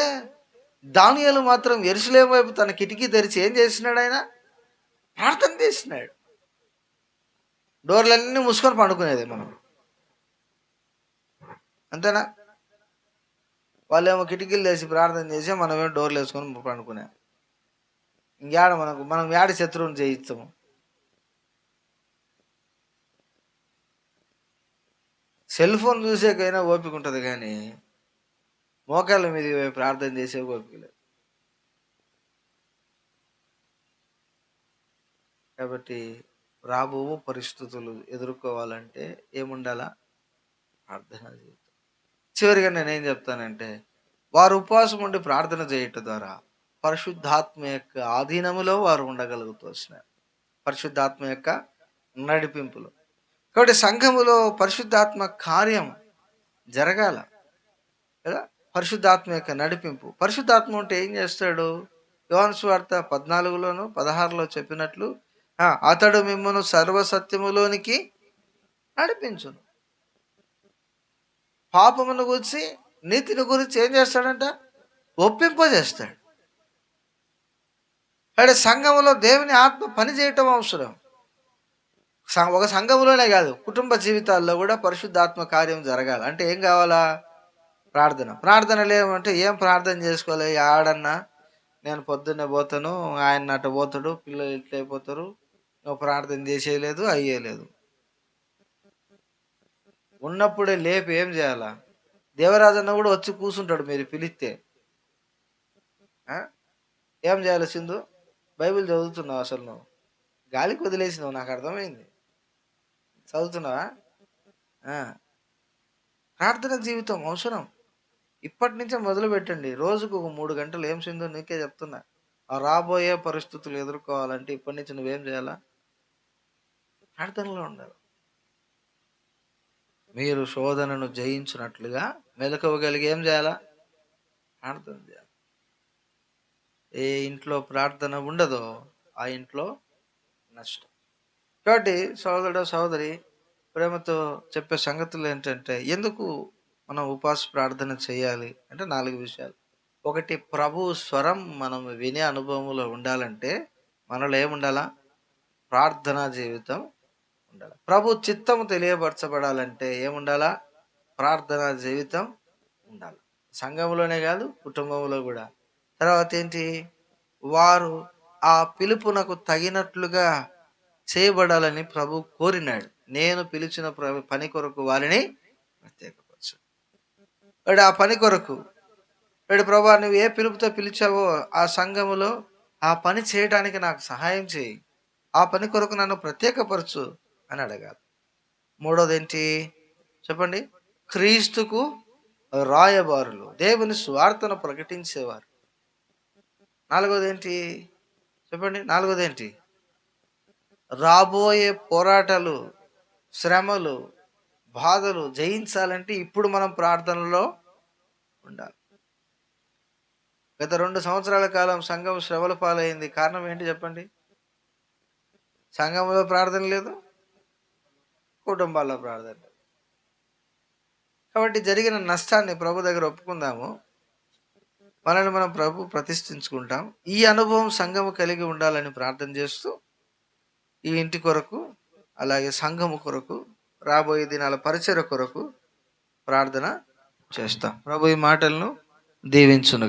దానియేలు మాత్రం యెరూషలేము వైపు తన కిటికీ తెరిచి ఏం చేసినాడు? ఆయన ప్రార్థన చేసినాడు. డోర్లన్నీ మూసుకొని పండుకునేది మనం, అంతేనా? వాళ్ళేమో కిటికీలు తెరిచి ప్రార్థన చేసి మనమేమో డోర్లు వేసుకొని పండుకునే. ఇంకేడ మనం ఏడ శత్రువుని జయిస్తాము? సెల్ ఫోన్ చూసేకైనా ఓపిక ఉంటుంది, కానీ మోకాళ్ళ మీద ప్రార్థన చేసే ఓపిక లేదు. కాబట్టి రాబో పరిస్థితులు ఎదుర్కోవాలంటే ఏముండాలా? ప్రార్థన జీవితం. చివరిగా నేనేం చెప్తానంటే, వారు ఉపవాసం ఉండి ప్రార్థన చేయటం ద్వారా పరిశుద్ధాత్మ యొక్క ఆధీనములో వారు ఉండగలుగుతున్నారు. పరిశుద్ధాత్మ యొక్క నడిపింపులో. కాబట్టి సంఘములో పరిశుద్ధాత్మ కార్యం జరగాల కదా. పరిశుద్ధాత్మ యొక్క నడిపింపు. పరిశుద్ధాత్మ ఉంటే ఏం చేస్తాడు? యోహాను సువార్త 14లోను 16లో చెప్పినట్లు అతడు మిమ్మను సర్వసత్యములోనికి నడిపించును. పాపమును గురించి, నీతిని గురించి ఏం చేస్తాడంట? ఒప్పింపజేస్తాడు. అంటే సంఘములో దేవుని ఆత్మ పని చేయటం అవసరం. ఒక సంఘములోనే కాదు, కుటుంబ జీవితాల్లో కూడా పరిశుద్ధాత్మ కార్యం జరగాలి. అంటే ఏం కావాలా? ప్రార్థన. ప్రార్థనలు ఏమంటే ఏం ప్రార్థన చేసుకోవాలి? ఆడన్నా నేను పొద్దున్నే పోతాను, ఆయన అట్ట పోతాడు, పిల్లలు ఇట్లా అయిపోతారు, నువ్వు ప్రార్థన చేసేయలేదు, అయ్యేలేదు. ఉన్నప్పుడే లేపి ఏం చేయాలా? దేవరాజన్న కూడా వచ్చి కూర్చుంటాడు మీరు పిలిస్తే. ఏం చేయాలి? సింధు, బైబిల్ చదువుతున్నావు, అసలు నువ్వు గాలికి వదిలేసినావు, నాకు అర్థమైంది. చదువుతున్నావా? ఆ! ప్రార్థన జీవితం అవసరం. ఇప్పటి నుంచే మొదలుపెట్టండి. రోజుకు ఒక 3 గంటలు ఏం సింధు నీకే చెప్తున్నా. ఆ రాబోయే పరిస్థితులు ఎదుర్కోవాలంటే ఇప్పటి నుంచి నువ్వేం చేయాలా? ప్రార్థనలో ఉండాలి. మీరు శోధనను జయించినట్లుగా మెలకువ కలిగి ఏం చేయాలా? ప్రార్థన చేయాలి. ఏ ఇంట్లో ప్రార్థన ఉండదో ఆ ఇంట్లో నష్టం. కాబట్టి సోదరుడు, సహోదరి, ప్రేమతో చెప్పే సంగతులు ఏంటంటే, ఎందుకు మనం ఉపవాస ప్రార్థన చేయాలి అంటే 4 విషయాలు. ఒకటి, ప్రభు స్వరం మనం వినే అనుభవంలో ఉండాలంటే మనలో ఏముండాలా? ప్రార్థనా జీవితం ఉండాలి. ప్రభు చిత్తము తెలియపరచబడాలంటే ఏముండాలా? ప్రార్థనా జీవితం ఉండాలి. సంఘంలోనే కాదు, కుటుంబంలో కూడా. తర్వాత ఏంటి? వారు ఆ పిలుపునకు తగినట్లుగా చేయబడాలని ప్రభు కోరినాడు. నేను పిలిచిన పని కొరకు వారిని ప్రత్యేకపరచు. ఆ పని కొరకు ప్రభా, నువ్వు ఏ పిలుపుతో పిలిచావో ఆ సంఘములో ఆ పని చేయడానికి నాకు సహాయం చేయి. ఆ పని కొరకు నన్ను ప్రత్యేకపరచు అని అడగాలి. మూడోది ఏంటి చెప్పండి? క్రీస్తుకు రాయబారులు, దేవుని స్వార్థను ప్రకటించేవారు. నాలుగోది ఏంటి చెప్పండి? నాలుగోది ఏంటి? రాబోయే పోరాటాలు, శ్రమలు, బాధలు జయించాలంటే ఇప్పుడు మనం ప్రార్థనలో ఉండాలి. గత 2 సంవత్సరాల కాలం సంఘం శ్రమల పాలైంది. కారణం ఏంటి చెప్పండి? సంఘంలో ప్రార్థన లేదు, కుటుంబాల్లో ప్రార్థన లేదు. కాబట్టి జరిగిన నష్టాన్ని ప్రభు దగ్గర ఒప్పుకుందాము. మనల్ని మనం ప్రభు ప్రతిష్ఠించుకుంటాం. ఈ అనుభవం సంఘము కలిగి ఉండాలని ప్రార్థన చేస్తూ, ఈ ఇంటి కొరకు, అలాగే సంఘము కొరకు, రాబోయే దినాల పరిచర్య కొరకు ప్రార్థన చేస్తాం. ప్రభు ఈ మాటలను దీవించును.